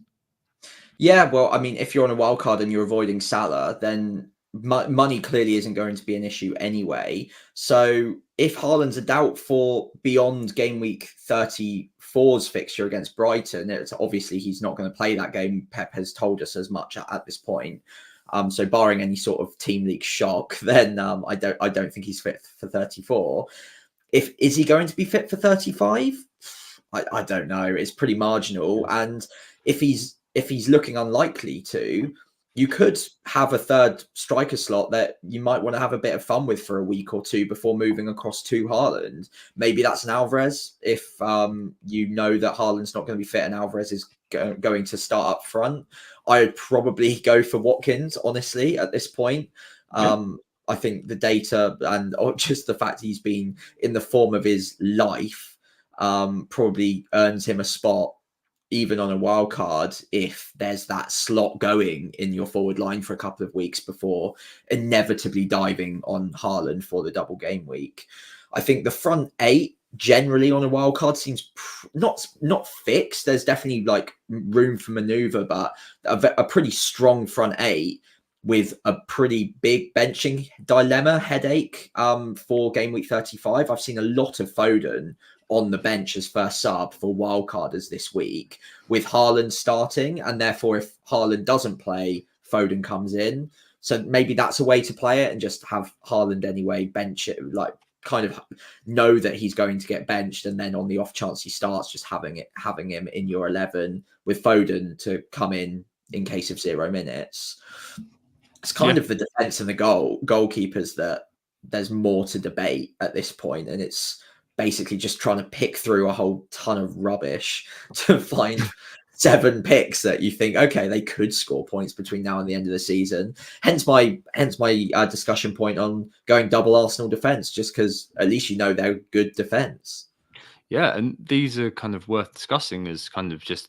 C: Yeah, well, I mean, if you're on a wild card and you're avoiding Salah, then money clearly isn't going to be an issue anyway. So if Haaland's a doubt for beyond game week 34's fixture against Brighton, it's obviously he's not going to play that game. Pep has told us as much at this point. So barring any sort of team league shock, then I don't think he's fit for 34. Is he going to be fit for 35? I don't know. It's pretty marginal. And if he's looking unlikely to, you could have a third striker slot that you might want to have a bit of fun with for a week or two before moving across to Haaland. Maybe that's an Alvarez if you know that Haaland's not going to be fit and Alvarez is going to start up front. I would probably go for Watkins, honestly, at this point. I think the data and just the fact he's been in the form of his life probably earns him a spot even on a wild card if there's that slot going in your forward line for a couple of weeks before inevitably diving on Haaland for the double game week. I think the front 8 generally on a wild card seems not fixed. There's definitely like room for maneuver, but a pretty strong front 8 with a pretty big benching dilemma headache for game week 35. I've seen a lot of Foden on the bench as first sub for wildcarders this week with Haaland starting. And therefore, if Haaland doesn't play, Foden comes in. So maybe that's a way to play it and just have Haaland anyway, bench it, like kind of know that he's going to get benched, and then on the off chance he starts, just having him in your 11 with Foden to come in case of 0 minutes. It's kind of the defense and the goalkeepers that there's more to debate at this point, and it's basically just trying to pick through a whole ton of rubbish to find 7 picks that you think, okay, they could score points between now and the end of the season. Hence my discussion point on going double Arsenal defense, just because at least you know they're good defense.
B: Yeah, and these are kind of worth discussing as kind of just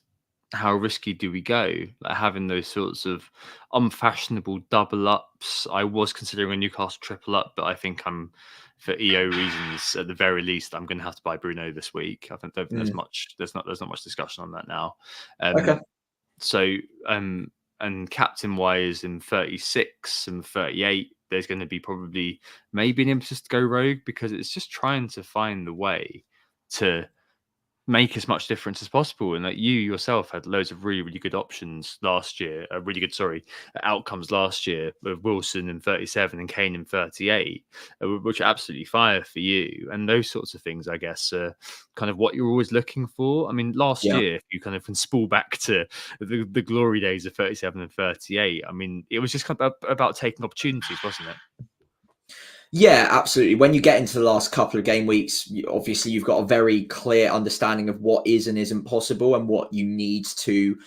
B: how risky do we go? Like having those sorts of unfashionable double ups. I was considering a Newcastle triple up, but I think for EO reasons, at the very least, I'm going to have to buy Bruno this week. I think there's not much discussion on that now.
C: Okay.
B: So and captain wise in 36 and 38, there's going to be probably maybe an impetus to go rogue, because it's just trying to find the way to make as much difference as possible. And that you yourself had loads of really, really good options last year, outcomes last year with Wilson in 37 and Kane in 38, which are absolutely fire for you. And those sorts of things, I guess, are kind of what you're always looking for. I mean, last year, if you kind of can spool back to the glory days of 37 and 38, I mean, it was just kind of about taking opportunities, wasn't it?
C: Yeah, absolutely. When you get into the last couple of game weeks, obviously you've got a very clear understanding of what is and isn't possible and what you need to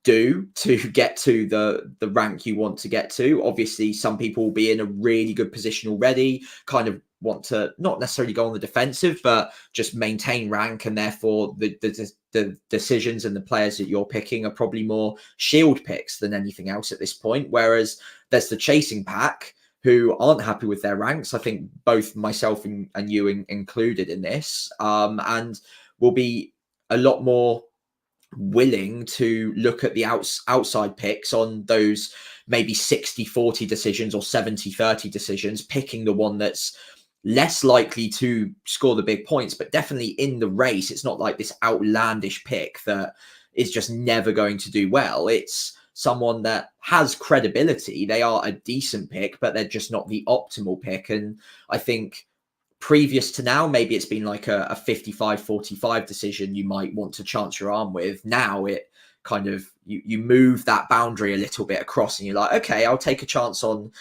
C: do to get to the rank you want to get to. Obviously, some people will be in a really good position already, kind of want to not necessarily go on the defensive, but just maintain rank, and therefore the decisions and the players that you're picking are probably more shield picks than anything else at this point. Whereas there's the chasing pack who aren't happy with their ranks. I think both myself and you included in this, and will be a lot more willing to look at the outside picks on those maybe 60-40 decisions or 70-30 decisions, picking the one that's less likely to score the big points, but definitely in the race. It's not like this outlandish pick that is just never going to do well. It's someone that has credibility. They are a decent pick, but they're just not the optimal pick. And I think previous to now, maybe it's been like a 55-45 decision you might want to chance your arm with. Now it kind of, you move that boundary a little bit across, and you're like, okay, I'll take a chance on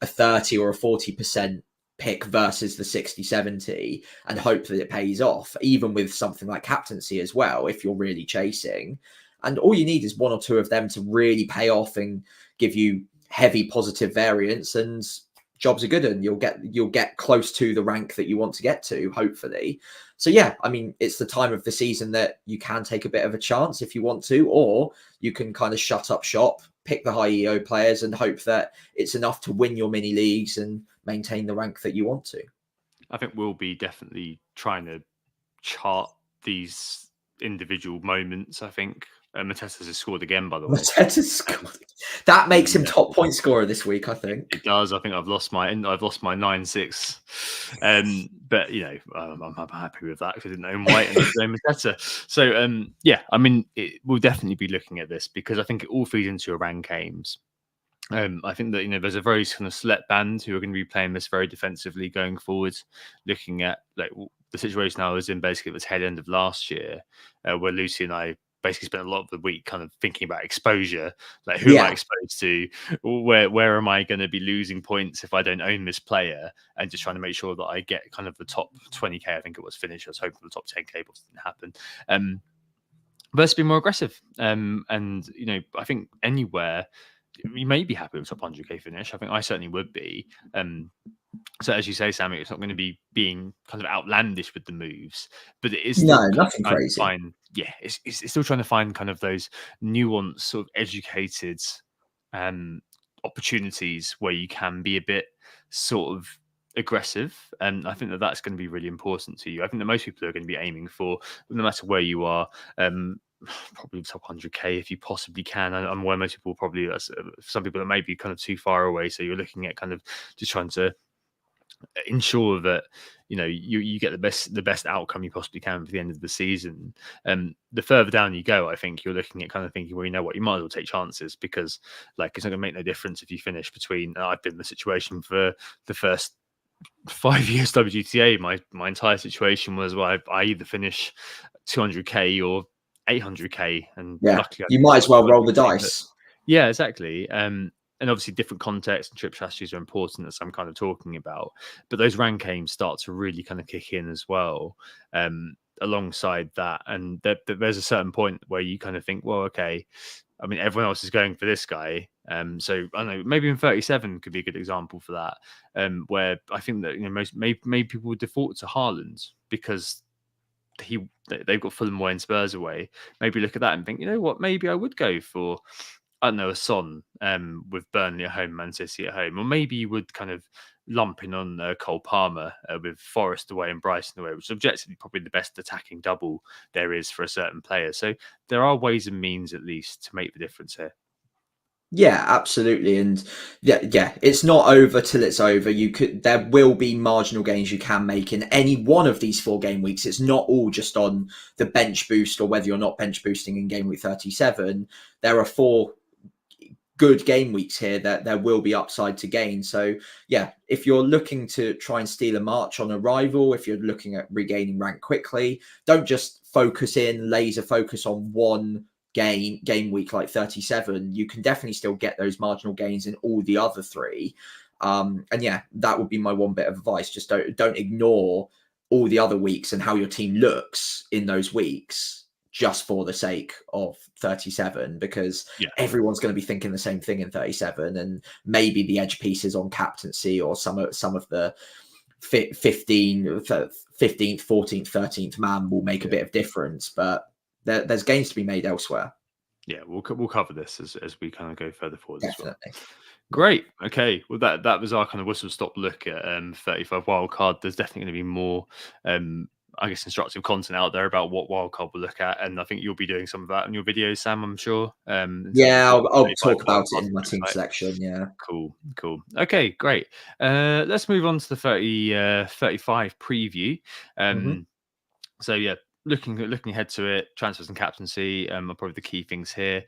C: a 30 or a 40% pick versus the 60-70 and hope that it pays off, even with something like captaincy as well, if you're really chasing. And all you need is 1 or 2 of them to really pay off and give you heavy positive variance, and jobs are good, and you'll get close to the rank that you want to get to, hopefully. So yeah, I mean, it's the time of the season that you can take a bit of a chance if you want to, or you can kind of shut up shop, pick the high EO players, and hope that it's enough to win your mini leagues and maintain the rank that you want to.
B: I think we'll be definitely trying to chart these individual moments. I think Mateta has scored again, by the way.
C: Mateta's scored. That makes him top point scorer this week, I think.
B: It does. I think I've lost my 9-6. But you know, I'm happy with that because I didn't own White and I didn't own Mateta. So yeah, I mean, we'll definitely be looking at this because I think it all feeds into your rank aims. I think that, you know, there's a very kind of select band who are going to be playing this very defensively going forward, looking at like the situation I was in basically at the tail end of last year, where Lucy and I basically spent a lot of the week kind of thinking about exposure, like who am I exposed to, where am I going to be losing points if I don't own this player, and just trying to make sure that I get kind of the top 20k. I think it was finished. I was hoping the top 10k, but it didn't happen. Versus be more aggressive, and you know, I think anywhere you may be happy with top 100k finish. I think I certainly would be. So as you say, Sammy, it's not going to be being kind of outlandish with the moves, but it is
C: nothing crazy.
B: It's still trying to find kind of those nuanced, sort of educated opportunities where you can be a bit sort of aggressive, and I think that that's going to be really important to you. I think that most people are going to be aiming for, no matter where you are, probably top 100k if you possibly can. And where most people probably, some people that may be kind of too far away, so you're looking at kind of just trying to ensure that, you know, you get the best outcome you possibly can for the end of the season. The further down you go, I think you're looking at kind of thinking, well, you know what, you might as well take chances, because like it's not going to make no difference if you finish between. I've been in the situation for the first 5 years WGTA, my entire situation was, well, I either finish 200k or 800k, and
C: Yeah,
B: luckily
C: you might as well roll the
B: 200K, but
C: dice.
B: yeah, exactly. And obviously different contexts and trip strategies are important, as I'm kind of talking about. But those rank aims start to really kind of kick in as well, alongside that. And there's a certain point where you kind of think, well, okay, I mean, everyone else is going for this guy. So I don't know, maybe in 37 could be a good example for that. Where I think that, you know, maybe people would default to Haaland because they've got Fulham away and Spurs away. Maybe look at that and think, you know what, maybe I would go for, I don't know, a Son, with Burnley at home, Man City at home, or maybe you would kind of lump in on Cole Palmer with Forest away and Brighton away, which is objectively probably the best attacking double there is for a certain player. So there are ways and means, at least, to make the difference here.
C: Yeah, absolutely. And yeah, it's not over till it's over. There will be marginal gains you can make in any one of these 4 game weeks. It's not all just on the bench boost or whether you're not bench boosting in game week 37. There are 4 good game weeks here that there will be upside to gain. So yeah, if you're looking to try and steal a march on a rival, if you're looking at regaining rank quickly, don't just laser focus on one game week like 37. You can definitely still get those marginal gains in all the other 3. And yeah, that would be my one bit of advice. Just don't ignore all the other weeks and how your team looks in those weeks just for the sake of 37, because everyone's going to be thinking the same thing in 37, and maybe the edge pieces on captaincy or some of the 15th, 14th, 13th man will make a bit of difference, but there's gains to be made elsewhere.
B: Yeah, we'll cover this as we kind of go further forward.
C: Definitely.
B: As well. Great. Okay. Well, that was our kind of whistle stop look at 35 wildcard. There's definitely going to be more, I guess, instructive content out there about what wildcard we'll look at, and I think you'll be doing some of that in your videos, Sam, I'm sure.
C: Yeah, I'll talk about it in my team section. Yeah.
B: Cool. Okay, great. Let's move on to the 35 preview. So yeah, looking ahead to it, transfers and captaincy are probably the key things here.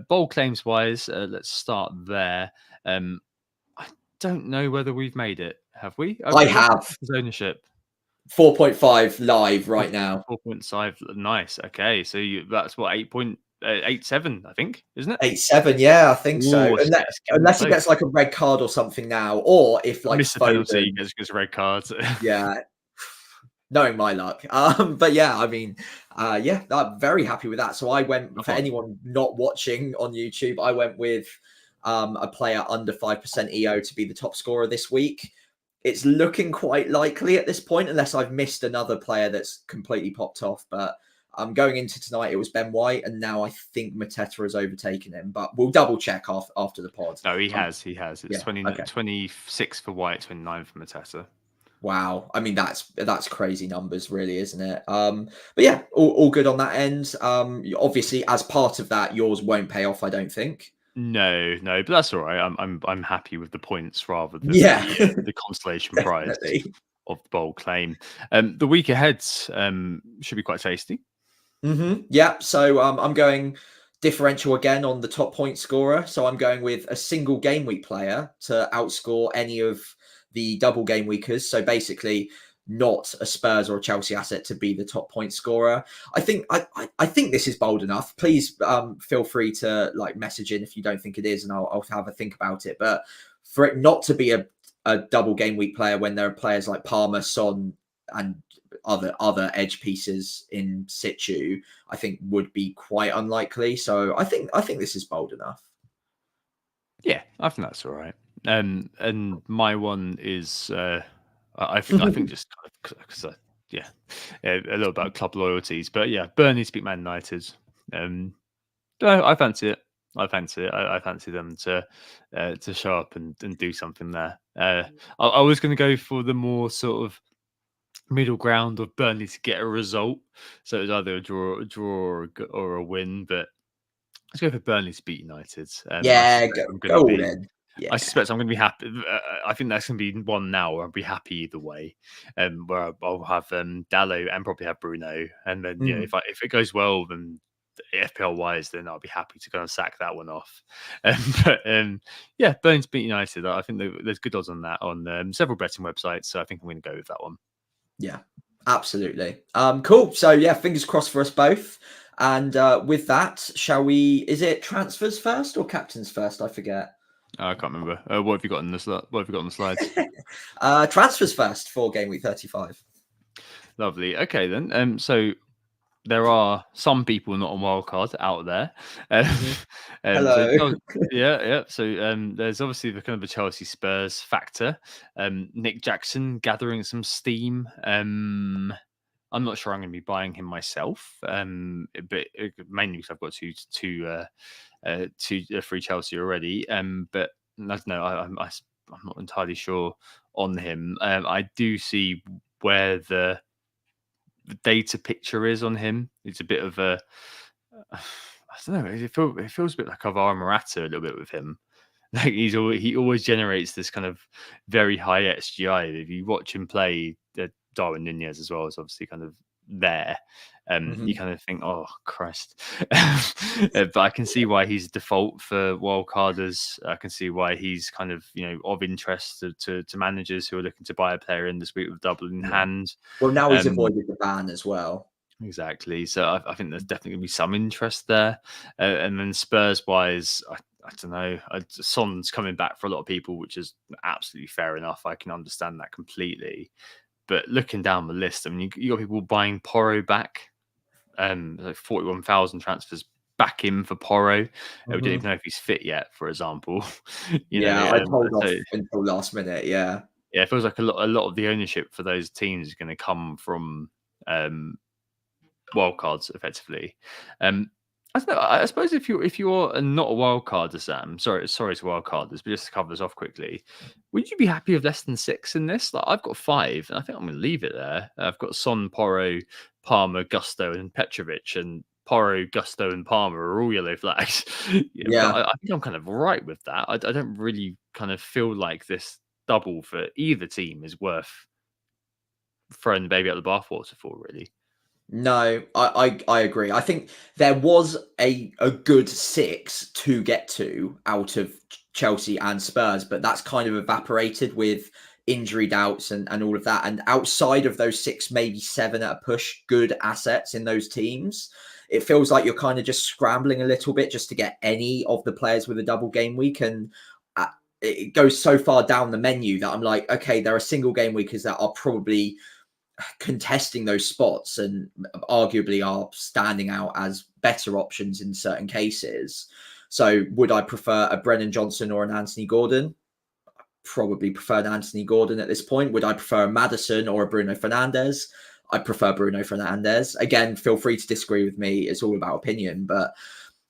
B: Bold claims wise, let's start there. I don't know whether we've made it. Have we?
C: I have.
B: Ownership.
C: 4.5 live right now.
B: 4.5. Nice. Okay, so that's what 8.87, I think, isn't it?
C: 8.7. Yeah, I think so.
B: Ooh,
C: Unless he gets like a red card or something now, or if like
B: miss a penalty, gets a red card.
C: Yeah. Knowing my luck. But yeah, I mean, yeah, I'm very happy with that. So I went, for anyone not watching on YouTube, I went with a player under 5% EO to be the top scorer this week. It's looking quite likely at this point, unless I've missed another player that's completely popped off. But going into tonight, it was Ben White, and now I think Mateta has overtaken him. But we'll double check after the pod.
B: No, he has. It's 26 for White, 29 for Mateta.
C: Wow. I mean, that's crazy numbers, really, isn't it? But yeah, all good on that end. Obviously, as part of that, yours won't pay off, I don't think.
B: No, but that's all right. I'm happy with the points rather than the consolation prize of the bold claim. The week ahead should be quite tasty.
C: Yeah. So I'm going differential again on the top point scorer. So I'm going with a single game week player to outscore any of the double game weekers. So basically, not a Spurs or a Chelsea asset to be the top point scorer. I think this is bold enough. Please feel free to like message in if you don't think it is, and I'll have a think about it. But for it not to be a double game week player when there are players like Palmer, Son, and other edge pieces in situ, I think would be quite unlikely. So I think this is bold enough.
B: Yeah, I think that's all right. And my one is I think just because a little about club loyalties, but yeah, Burnley to beat Man United. I fancy it. I fancy them to show up and do something there. I was going to go for the more sort of middle ground of Burnley to get a result, so it was either a draw or a win. But let's go for Burnley to beat United.
C: Go all in. Yeah.
B: I suspect I'm going to be happy. I think that's going to be one now where I'll be happy either way. Where I'll have Dallo and probably have Bruno, and then if it goes well, then FPL wise, then I'll be happy to kind of sack that one off. But yeah, Burns beat United. I think there's good odds on that on several betting websites. So I think I'm going to go with that one.
C: Yeah, absolutely. Cool. So yeah, fingers crossed for us both. And with that, shall we? Is it transfers first or captains first? I forget.
B: I can't remember. What have you got on the What have you got on the slides?
C: Transfers first for game week 35.
B: Lovely. Okay then. So there are some people not on wildcard out there.
C: Hello.
B: So, yeah. So there's obviously the kind of the Chelsea Spurs factor. Nick Jackson gathering some steam. I'm not sure I'm going to be buying him myself, but mainly because I've got two free Chelsea already. But I don't know. I'm not entirely sure on him. I do see where the data picture is on him. It's a bit of a, I don't know. It feels a bit like Alvaro Morata a little bit with him. Like he always generates this kind of very high XGI. If you watch him play, Darwin Nunez as well is obviously kind of there. You kind of think, oh Christ. But I can see why he's default for wildcarders. I can see why he's kind of of interest to managers who are looking to buy a player in this week with double in hand.
C: Well, now he's avoided the ban as well.
B: Exactly. So I think there's definitely going to be some interest there. And then Spurs wise, I don't know. Son's coming back for a lot of people, which is absolutely fair enough. I can understand that completely. But looking down the list, I mean, you got people buying Porro back, like 41,000 transfers back in for Porro. We don't even know if he's fit yet, for example.
C: I told off until last minute. Yeah,
B: it feels like a lot of the ownership for those teams is going to come from wildcards, effectively. I don't know. I suppose if you're not a wildcarder, Sam, sorry to wildcarders, but just to cover this off quickly, would you be happy with less than 6 in this? Like I've got 5, and I think I'm going to leave it there. I've got Son, Porro, Palmer, Gusto, and Petrovic, and Porro, Gusto, and Palmer are all yellow flags.
C: Yeah.
B: But I think I'm kind of right with that. I don't really kind of feel like this double for either team is worth throwing the baby out the bathwater for, really.
C: No, I agree. I think there was a good 6 to get to out of Chelsea and Spurs, but that's kind of evaporated with injury doubts and all of that. And outside of those 6, maybe 7 at a push, good assets in those teams, it feels like you're kind of just scrambling a little bit just to get any of the players with a double game week. And it goes so far down the menu that I'm like, okay, there are single game weekers that are probably contesting those spots and arguably are standing out as better options in certain cases. So would I prefer a Brennan Johnson or an Anthony Gordon? Probably prefer an Anthony Gordon at this point. Would I prefer a Maddison or a Bruno Fernandes? I prefer Bruno Fernandes. Again, feel free to disagree with me. It's all about opinion.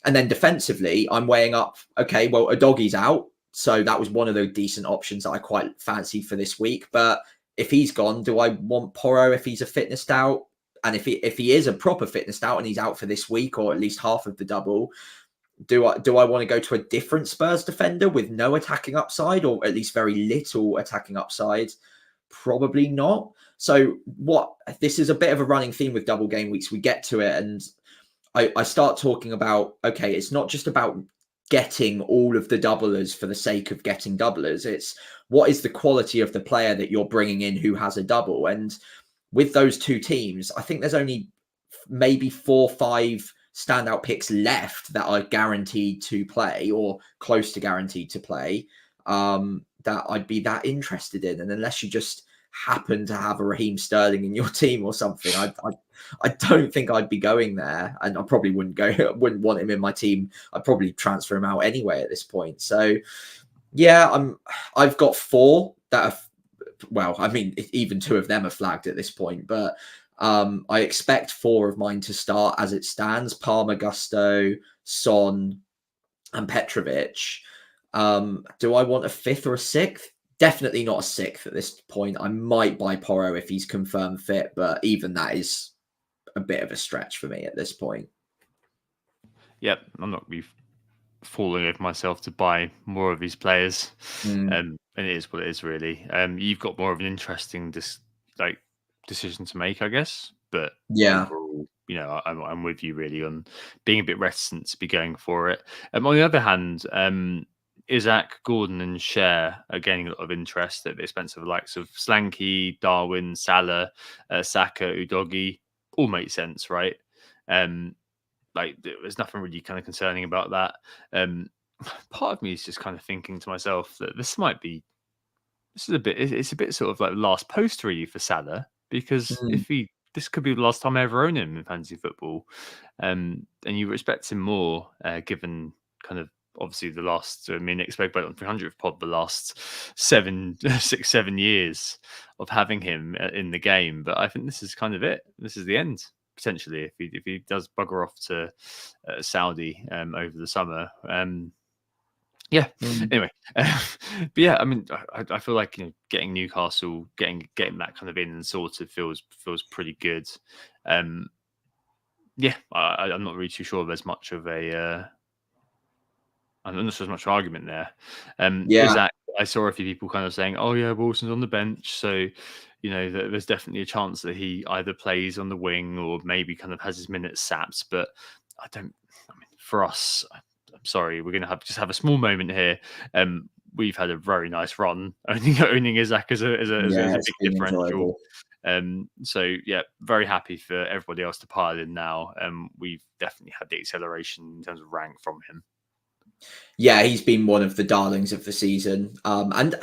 C: And then defensively, I'm weighing up, okay, well, Udogi's out. So that was one of the decent options that I quite fancy for this week. But if he's gone, do I want Porro if he's a fitness doubt? And if he is a proper fitness doubt and he's out for this week or at least half of the double, do I want to go to a different Spurs defender with no attacking upside or at least very little attacking upside? Probably not. So this is a bit of a running theme with double game weeks. We get to it and I start talking about, okay, it's not just about getting all of the doublers for the sake of getting doublers. It's what is the quality of the player that you're bringing in who has a double. And with those two teams, I think there's only maybe 4 or 5 standout picks left that are guaranteed to play or close to guaranteed to play that I'd be that interested in. And unless you just happen to have a Raheem Sterling in your team or something, I don't think I'd be going there, and I probably wouldn't want him in my team. I'd probably transfer him out anyway at this point. So yeah, I've got 4 that are, well, I mean, even 2 of them are flagged at this point, but I expect 4 of mine to start as it stands: Palmer, Gusto, Son, and Petrovic. Do I want a 5th or a 6th? Definitely not a 6th at this point. I might buy Porro if he's confirmed fit, but even that is a bit of a stretch for me at this point.
B: Yep, I'm not going to be falling over myself to buy more of these players. And it is what it is, really. You've got more of an interesting decision to make, I guess. But
C: yeah,
B: overall, still, I'm with you really on being a bit reticent to be going for it. On the other hand, Isaac, Gordon, and Cher are gaining a lot of interest at the expense of the likes of Slanky, Darwin, Salah, Saka, Udogi. All make sense, right? There's nothing really kind of concerning about that. Part of me is just kind of thinking to myself that this is a bit, it's a bit sort of like last postery for Salah, because this could be the last time I ever own him in fantasy football. And you respect him more, given kind of obviously the last, expect on 300th pod, the last 6, 7 years of having him in the game. But I think this is kind of it. This is the end, potentially, if he does bugger off to Saudi over the summer. Anyway, but yeah, I feel like getting Newcastle, getting that kind of in and sorted feels pretty good. I'm not really too sure there's much of a I'm not sure there's much argument there. Isaac, I saw a few people kind of saying, "Oh yeah, Wilson's on the bench, so there's definitely a chance that he either plays on the wing or maybe kind of has his minutes sapped." But for us, I'm sorry, we're going to just have a small moment here. We've had a very nice run owning Isaac as a big differential. So yeah, very happy for everybody else to pile in now. We've definitely had the acceleration in terms of rank from him.
C: Yeah, he's been one of the darlings of the season. And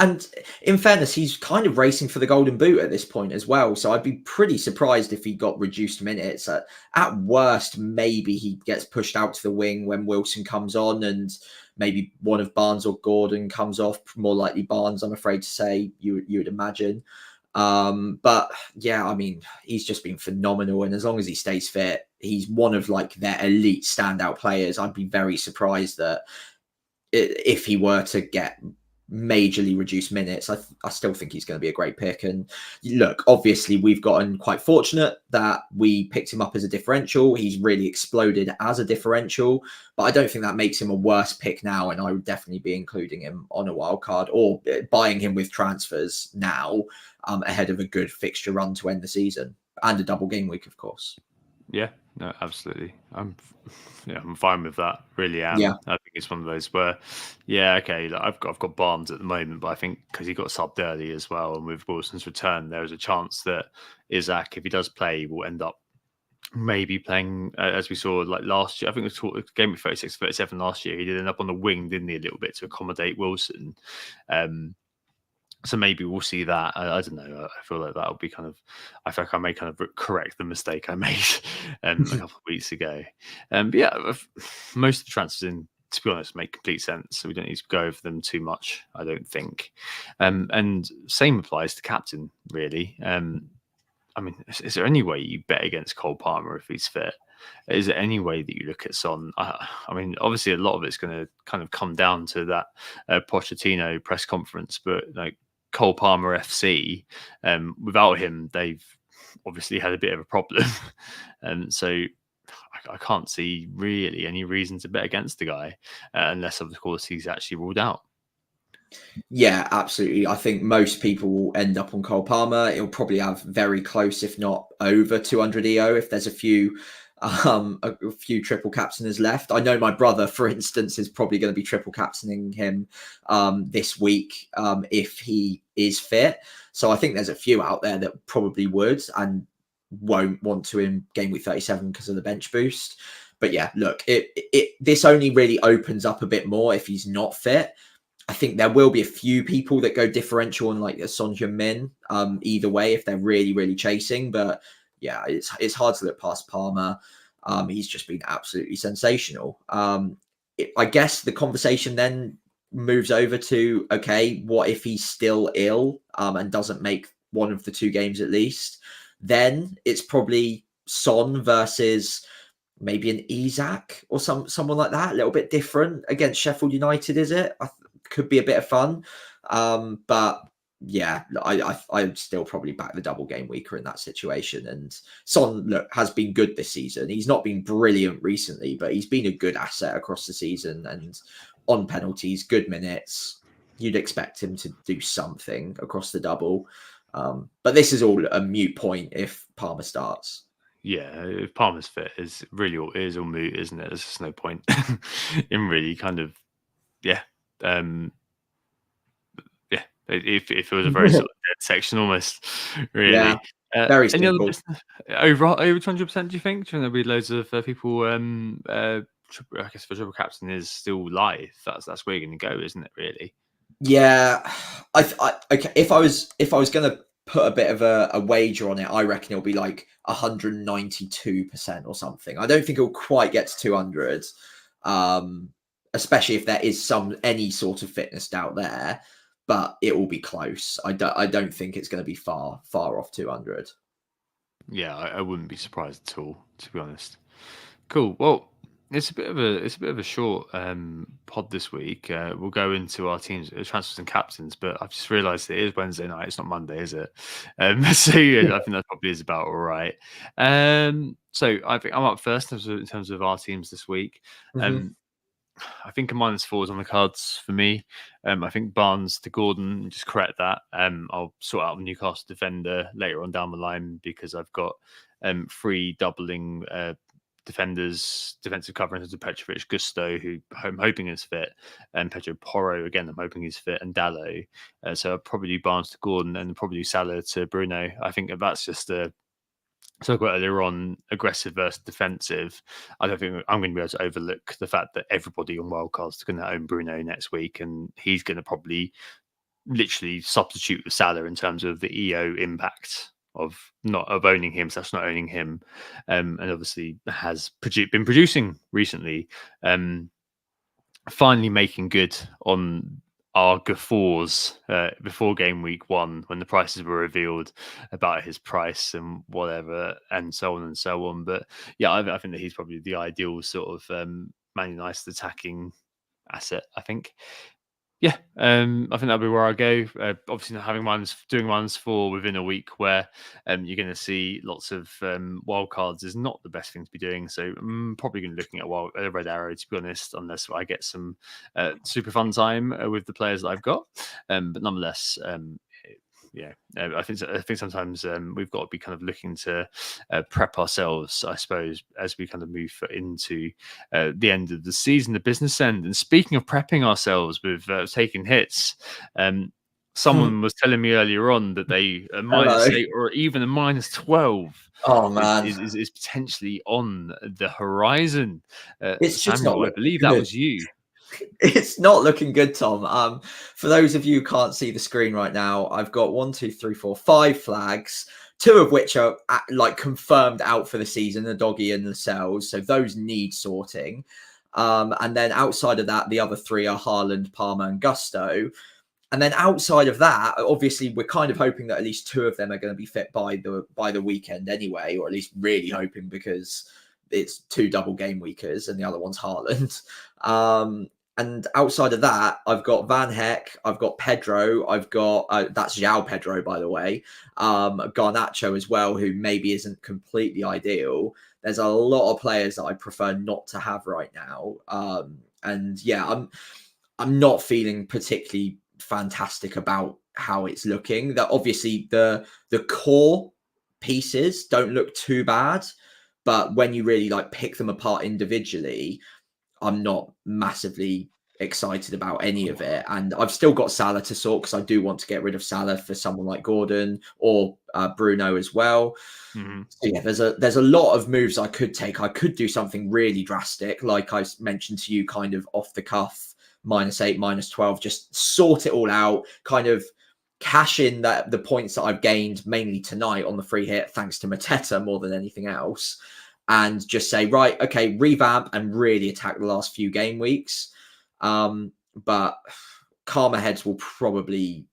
C: in fairness, he's kind of racing for the golden boot at this point as well. So I'd be pretty surprised if he got reduced minutes. At worst, maybe he gets pushed out to the wing when Wilson comes on, and maybe one of Barnes or Gordon comes off. More likely Barnes, I'm afraid to say, you would imagine. But yeah, he's just been phenomenal. And as long as he stays fit, he's one of like their elite standout players. I'd be very surprised that if he were to get majorly reduced minutes, I still think he's going to be a great pick. And look, obviously we've gotten quite fortunate that we picked him up as a differential. He's really exploded as a differential, but I don't think that makes him a worse pick now. And I would definitely be including him on a wild card or buying him with transfers now, ahead of a good fixture run to end the season and a double game week, of course.
B: Yeah, no, absolutely. I'm fine with that. Really am.
C: Yeah.
B: I think it's one of those where, okay, I've got Barnes at the moment, but I think because he got subbed early as well, and with Wilson's return, there is a chance that Isaac, if he does play, will end up maybe playing as we saw like last year. I think it was Gameweek 36, 37 last year. He did end up on the wing, didn't he, a little bit to accommodate Wilson. So maybe we'll see that. I don't know. I feel like that'll be kind of. I feel like I may kind of correct the mistake I made a couple of weeks ago. But yeah, most of the transfers in, to be honest, make complete sense. So we don't need to go over them too much, I don't think. And same applies to captain, really. Is there any way you bet against Cole Palmer if he's fit? Is there any way that you look at Son? Obviously, a lot of it's going to kind of come down to that Pochettino press conference, but like Cole Palmer FC, without him, they've obviously had a bit of a problem. And so I can't see really any reason to bet against the guy unless, of course, he's actually ruled out.
C: Yeah, absolutely. I think most people will end up on Cole Palmer. He'll probably have very close, if not over 200 EO if there's a few triple captainers left. I know my brother, for instance, is probably going to be triple captaining him this week if he is fit. So I think there's a few out there that probably would and won't want to in game week 37 because of the bench boost. But yeah, look, this only really opens up a bit more if he's not fit. I think there will be a few people that go differential on like a Son Heung-min either way if they're really, really chasing. But yeah, it's hard to look past Palmer. He's just been absolutely sensational. I guess the conversation then moves over to, okay, what if he's still ill and doesn't make one of the two games at least? Then it's probably Son versus maybe an Isak or someone like that, a little bit different against Sheffield United, is it? Could be a bit of fun. But yeah, I'd still probably back the double game weaker in that situation. And Son, look, has been good this season. He's not been brilliant recently, but he's been a good asset across the season and on penalties, good minutes. You'd expect him to do something across the double. But this is all a moot point if Palmer starts.
B: Yeah, if Palmer's fit, is really all moot, isn't it? There's just no point in really kind of yeah. Yeah, if it was a very sort of dead section almost,
C: Yeah,
B: really.
C: very
B: Any other
C: simple.
B: business over 200%? Do you think? Do you think there'll be loads of people? I guess for triple captain is still live. That's where you're going to go, isn't it? Really?
C: Yeah, okay. If I was gonna put a bit of a wager on it, I reckon it'll be like 192% or something. I don't think it'll quite get to 200, especially if there is any sort of fitness doubt there. But it will be close. I don't think it's going to be far off 200.
B: Yeah, I wouldn't be surprised at all, to be honest. Cool. Well, it's a bit of a short pod this week. We'll go into our teams, transfers and captains, but I've just realised it is Wednesday night. It's not Monday, is it? So yeah, I think that probably is about all right. So I think I'm up first in terms of our teams this week. I think a -4 is on the cards for me. I think Barnes to Gordon, just correct that. I'll sort out the Newcastle defender later on down the line because I've got 3 doubling defensive cover in terms of Petrovic, Gusto, who I'm hoping is fit, and Pedro Porro, again, I'm hoping he's fit, and Dallo. So I'll probably do Barnes to Gordon and probably Salah to Bruno. I think that's just talk about earlier on, aggressive versus defensive. I don't think I'm going to be able to overlook the fact that everybody on wildcards is going to own Bruno next week, and he's going to probably literally substitute with Salah in terms of the EO impact of owning him. So that's not owning him, and obviously has been producing recently. Finally making good on our guffaws before game week 1 when the prices were revealed about his price and whatever and so on and so on. But yeah, I think that he's probably the ideal sort of Man United attacking asset, I think. Yeah, I think that'll be where I go. Obviously, not having doing -4 within a week where you're going to see lots of wild cards is not the best thing to be doing. So I'm probably going to be looking at Red Arrow, to be honest, unless I get some super fun time with the players that I've got. But nonetheless, I think sometimes we've got to be kind of looking to prep ourselves, I suppose, as we kind of move into the end of the season, the business end. And speaking of prepping ourselves with taking hits, someone was telling me earlier on that they a -8 or even a -12
C: Oh man,
B: is potentially on the horizon.
C: it's just not
B: Samuel, I believe
C: good.
B: that was you.
C: It's not looking good, Tom. For those of you who can't see the screen right now, I've got 1, 2, 3, 4, 5 flags, 2 of which are like confirmed out for the season, the doggy and the cells. So those need sorting. And then outside of that, the other 3 are Haaland, Palmer, and Gusto. And then outside of that, obviously, we're kind of hoping that at least 2 of them are going to be fit by the weekend anyway, or at least really hoping, because it's 2 double game weekers and the other one's Haaland. And outside of that, I've got Van Heck, I've got Pedro, I've got that's João Pedro, by the way, Garnacho as well, who maybe isn't completely ideal. There's a lot of players that I prefer not to have right now, and yeah, I'm not feeling particularly fantastic about how it's looking. That obviously the core pieces don't look too bad, but when you really like pick them apart individually, I'm not massively excited about any of it. And I've still got Salah to sort, because I do want to get rid of Salah for someone like Gordon or Bruno as well.
B: Mm-hmm.
C: So yeah, there's a lot of moves I could take. I could do something really drastic, like I mentioned to you, kind of off the cuff, -8, -12, just sort it all out, kind of cash in the points that I've gained mainly tonight on the free hit, thanks to Mateta more than anything else. And just say, right, okay, revamp and really attack the last few game weeks. But calmer heads will probably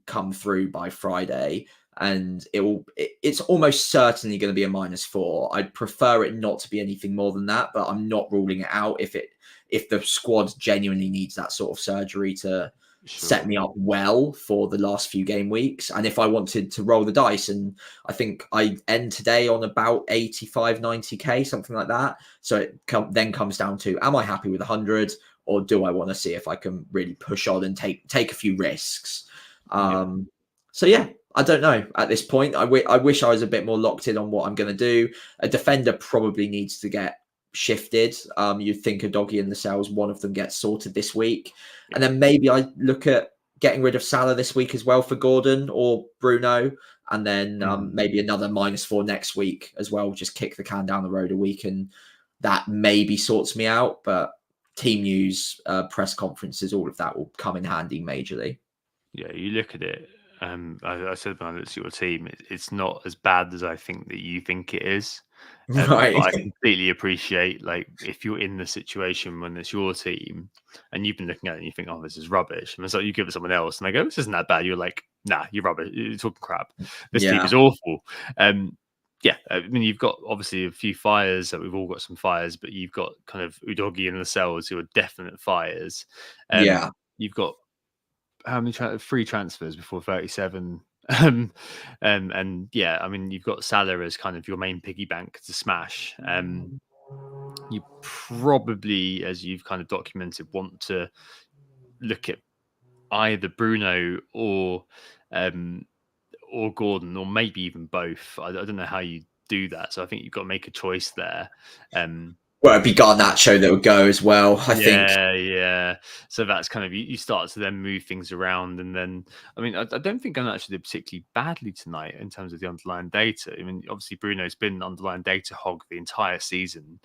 C: come through by Friday, and it's almost certainly going to be a -4. I'd prefer it not to be anything more than that, but I'm not ruling it out if the squad genuinely needs that sort of surgery to set me up well for the last few game weeks. And if I wanted to roll the dice, and I think I end today on about 85, 90k, something like that. So it then comes down to, am I happy with 100, or do I want to see if I can really push on and take a few risks? So yeah, I don't know at this point. I wish I was a bit more locked in on what I'm going to do. A defender probably needs to get shifted. You'd think a doggy in the cells, one of them gets sorted this week. And then maybe I look at getting rid of Salah this week as well for Gordon or Bruno. And then maybe another -4 next week as well. Just kick the can down the road a week, and that maybe sorts me out. But team news, press conferences, all of that will come in handy majorly.
B: Yeah, you look at it. I said when I looked at your team, it's not as bad as I think that you think it is.
C: Right.
B: But I completely appreciate, like, if you're in the situation when it's your team and you've been looking at it and you think, oh, this is rubbish. And it's like you give it someone else and they go, this isn't that bad. You're like, nah, you're rubbish. You're talking crap. This team
C: Yeah.
B: is awful. Yeah, I mean, you've got obviously a few fires. We've all got some fires, but you've got kind of Udogi and the cells who are definite fires.
C: Yeah.
B: You've got how many free transfers before 37? And yeah, I mean, you've got Salah as kind of your main piggy bank to smash. You probably, as you've kind of documented, want to look at either Bruno or Gordon, or maybe even both. I don't know how you do that, so I think you've got to make a choice there.
C: Well, it'd be Garnacho that would go as well, I think.
B: Yeah. So that's kind of you start to then move things around, and then I mean, I don't think Garnacho did particularly badly tonight in terms of the underlying data. I mean, obviously Bruno's been an underlying data hog the entire season,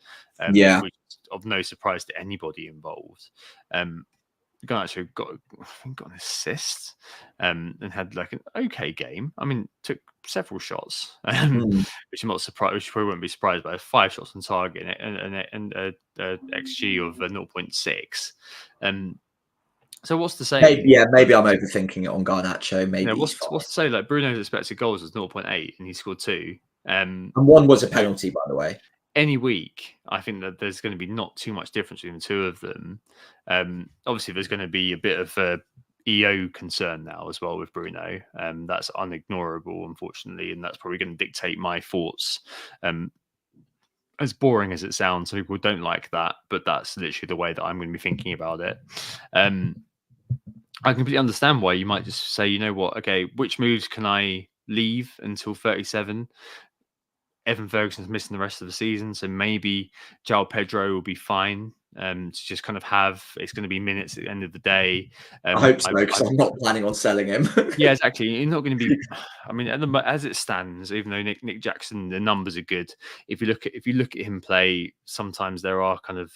C: Yeah.
B: which is of no surprise to anybody involved. Garnacho got an assist, and had like an okay game. I mean, took several shots, which I'm not surprised. Which you probably wouldn't be surprised by. 5 shots on target and a XG of 0.6. So what's to say?
C: Maybe I'm overthinking it on Garnacho. Maybe
B: what's to say? Like Bruno's expected goals was 0.8, and he scored 2.
C: And one was a penalty, by the way.
B: Any week, I think that there's going to be not too much difference between the two of them. Obviously, there's going to be a bit of a EO concern now as well with Bruno. That's unignorable, unfortunately, and that's probably going to dictate my thoughts. As boring as it sounds, so people don't like that, but that's literally the way that I'm going to be thinking about it. I completely understand why you might just say, you know what, okay, which moves can I leave until 37? Evan Ferguson's missing the rest of the season, so maybe João Pedro will be fine. To just kind of have, it's going to be minutes at the end of the day.
C: I hope so, because I'm not planning on selling him.
B: Yeah, exactly. You're not going to be. I mean, as it stands, even though Nick Jackson, the numbers are good. If you look at him play, sometimes there are kind of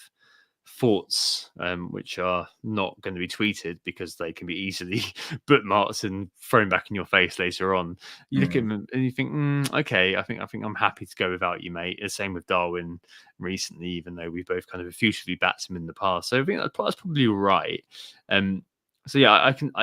B: thoughts which are not going to be tweeted because they can be easily bookmarked and thrown back in your face later on. You look at him and you think, okay, I think I'm happy to go without you, mate. The same with Darwin recently, even though we've both kind of effusively backed him in the past. So I think that's probably all right. So yeah, I think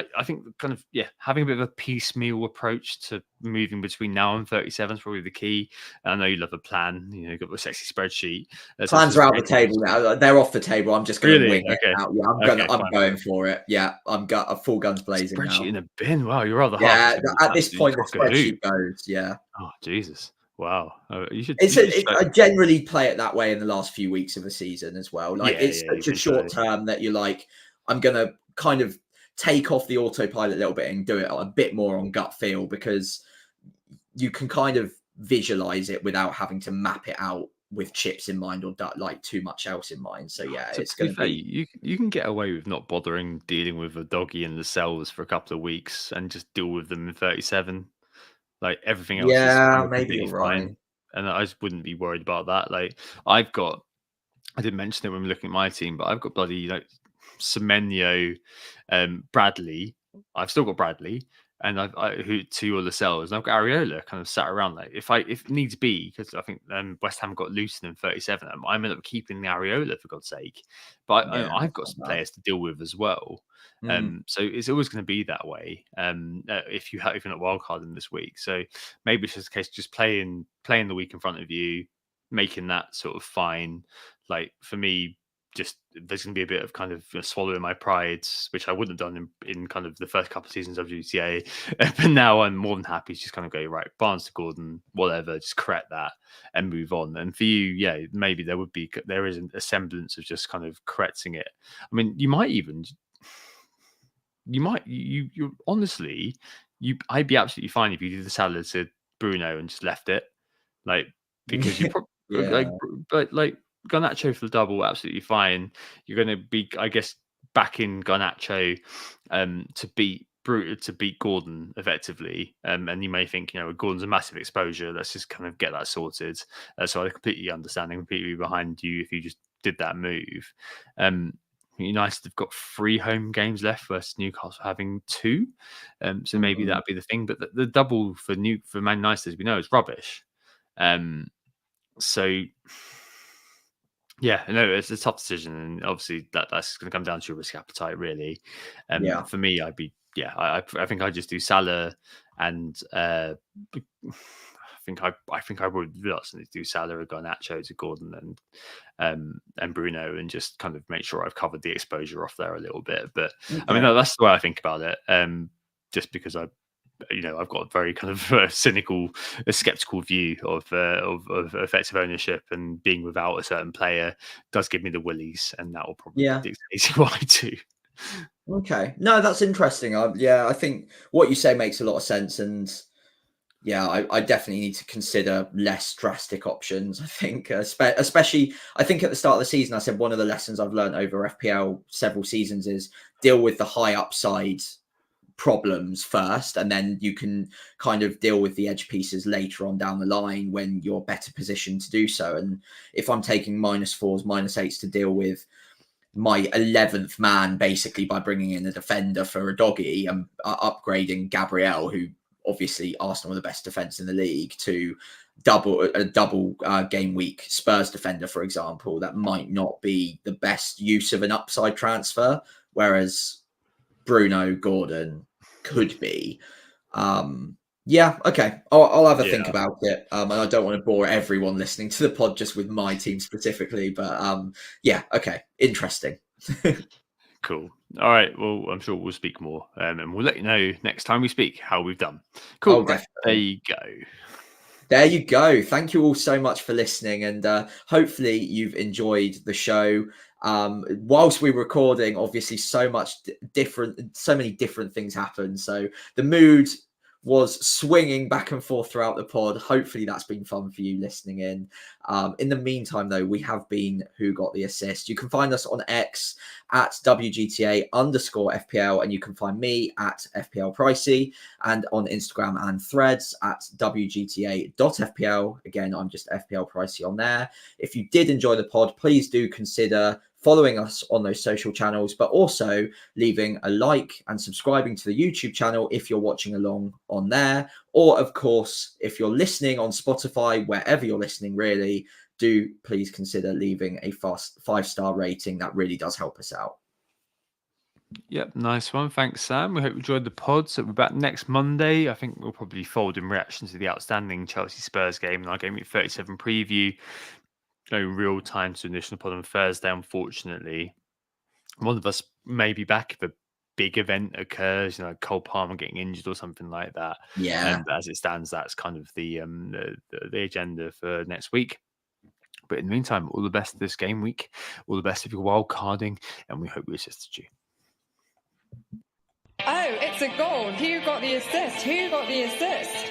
B: kind of having a bit of a piecemeal approach to moving between now and 37 is probably the key. I know you love a plan. You've got the sexy spreadsheet.
C: Plans are out the table now. They're off the table. I'm just going to wing it out. Yeah, I'm going for it. Yeah, I'm got a full guns blazing
B: spreadsheet
C: now.
B: in a bin. Wow, you're rather
C: half. Yeah, at this point, the spreadsheet goes. Yeah.
B: Oh Jesus. Wow, you should.
C: I generally play it that way in the last few weeks of the season as well. Like it's such a short term that you're like, I'm gonna kind of take off the autopilot a little bit and do it a bit more on gut feel, because you can kind of visualize it without having to map it out with chips in mind or like too much else in mind. So yeah, it's going to
B: be. You can get away with not bothering dealing with a doggy in the cells for a couple of weeks and just deal with them in 37. Like everything else is
C: maybe you're
B: fine.
C: right.
B: And I just wouldn't be worried about that. Like I didn't mention it when we were looking at my team, but I've got bloody Semenyo, Bradley. I've still got Bradley, and who to all the cells, and I've got Areola kind of sat around. Like if needs be, because I think West Ham got Luton in 37. I ended up keeping the Areola for God's sake, but I've got some players to deal with as well. So it's always going to be that way. If you're not wildcarding this week, so maybe it's just a case of just playing the week in front of you, making that sort of fine. Like for me, just there's going to be a bit of kind of swallowing my pride, which I wouldn't have done in kind of the first couple of seasons of WGTA. But now I'm more than happy to just kind of go, right, Barnes to Gordon, whatever, just correct that and move on. And for you, maybe there is a semblance of just kind of correcting it. I mean, you honestly, I'd be absolutely fine if you did the Salah to Bruno and just left it, like because you probably
C: Yeah.
B: like Garnacho for the double, absolutely fine. You're going to be, I guess, backing Garnacho to beat Gordon effectively. And you may think, Gordon's a massive exposure. Let's just kind of get that sorted. So I completely understand and completely behind you if you just did that move. United have got 3 home games left versus Newcastle having 2. So maybe that'd be the thing. But the double for Man United, as we know, is rubbish. So yeah, no, it's a tough decision, and obviously that's going to come down to your risk appetite, really.
C: Yeah.
B: For me, I think I'd just do Salah, and I think I would personally do Salah, Garnacho to Gordon, and Bruno, and just kind of make sure I've covered the exposure off there a little bit. But I mean, that's the way I think about it. Just because I've got a very kind of cynical, skeptical view of effective ownership, and being without a certain player does give me the willies, and that will probably dictate what I do.
C: Okay, no, that's interesting. I think what you say makes a lot of sense, and I definitely need to consider less drastic options. I think, especially, I think at the start of the season, I said one of the lessons I've learned over FPL several seasons is deal with the high upside problems first, and then you can kind of deal with the edge pieces later on down the line when you're better positioned to do so. And if I'm taking -4s, -8s to deal with my 11th man basically by bringing in a defender for a doggy and upgrading Gabriel, who obviously Arsenal are the best defense in the league, to a double game week Spurs defender, for example, that might not be the best use of an upside transfer, whereas Bruno, Gordon could be. Okay. I'll have a think about it. And I don't want to bore everyone listening to the pod just with my team specifically, but okay. Interesting.
B: Cool. All right. Well, I'm sure we'll speak more, and we'll let you know next time we speak how we've done. Cool. Right, there you go.
C: There you go. Thank you all so much for listening, and hopefully you've enjoyed the show. Whilst we're recording, obviously so many different things happen. So the mood was swinging back and forth throughout the pod. Hopefully that's been fun for you listening in. In the meantime, though, we have been Who Got the Assist. You can find us on X at WGTA_FPL, and you can find me at FPL Pricey, and on Instagram and Threads at WGTA.FPL. Again, I'm just FPL Pricey on there. If you did enjoy the pod, please do consider following us on those social channels, but also leaving a like and subscribing to the YouTube channel if you're watching along on there. Or, of course, if you're listening on Spotify, wherever you're listening, really, do please consider leaving a 5-star rating. That really does help us out.
B: Yep, nice one. Thanks, Sam. We hope you enjoyed the pod. So we're back next Monday. I think we'll probably fold in reaction to the outstanding Chelsea Spurs game in our Gameweek 37 preview. No real time to initial pod on Thursday, unfortunately. One of us may be back if a big event occurs, Cole Palmer getting injured or something like that.
C: Yeah.
B: And as it stands, that's kind of the agenda for next week. But in the meantime, all the best this game week. All the best if you're wild carding, and we hope we assisted you.
A: Oh, it's a goal. Who got the assist? Who got the assist?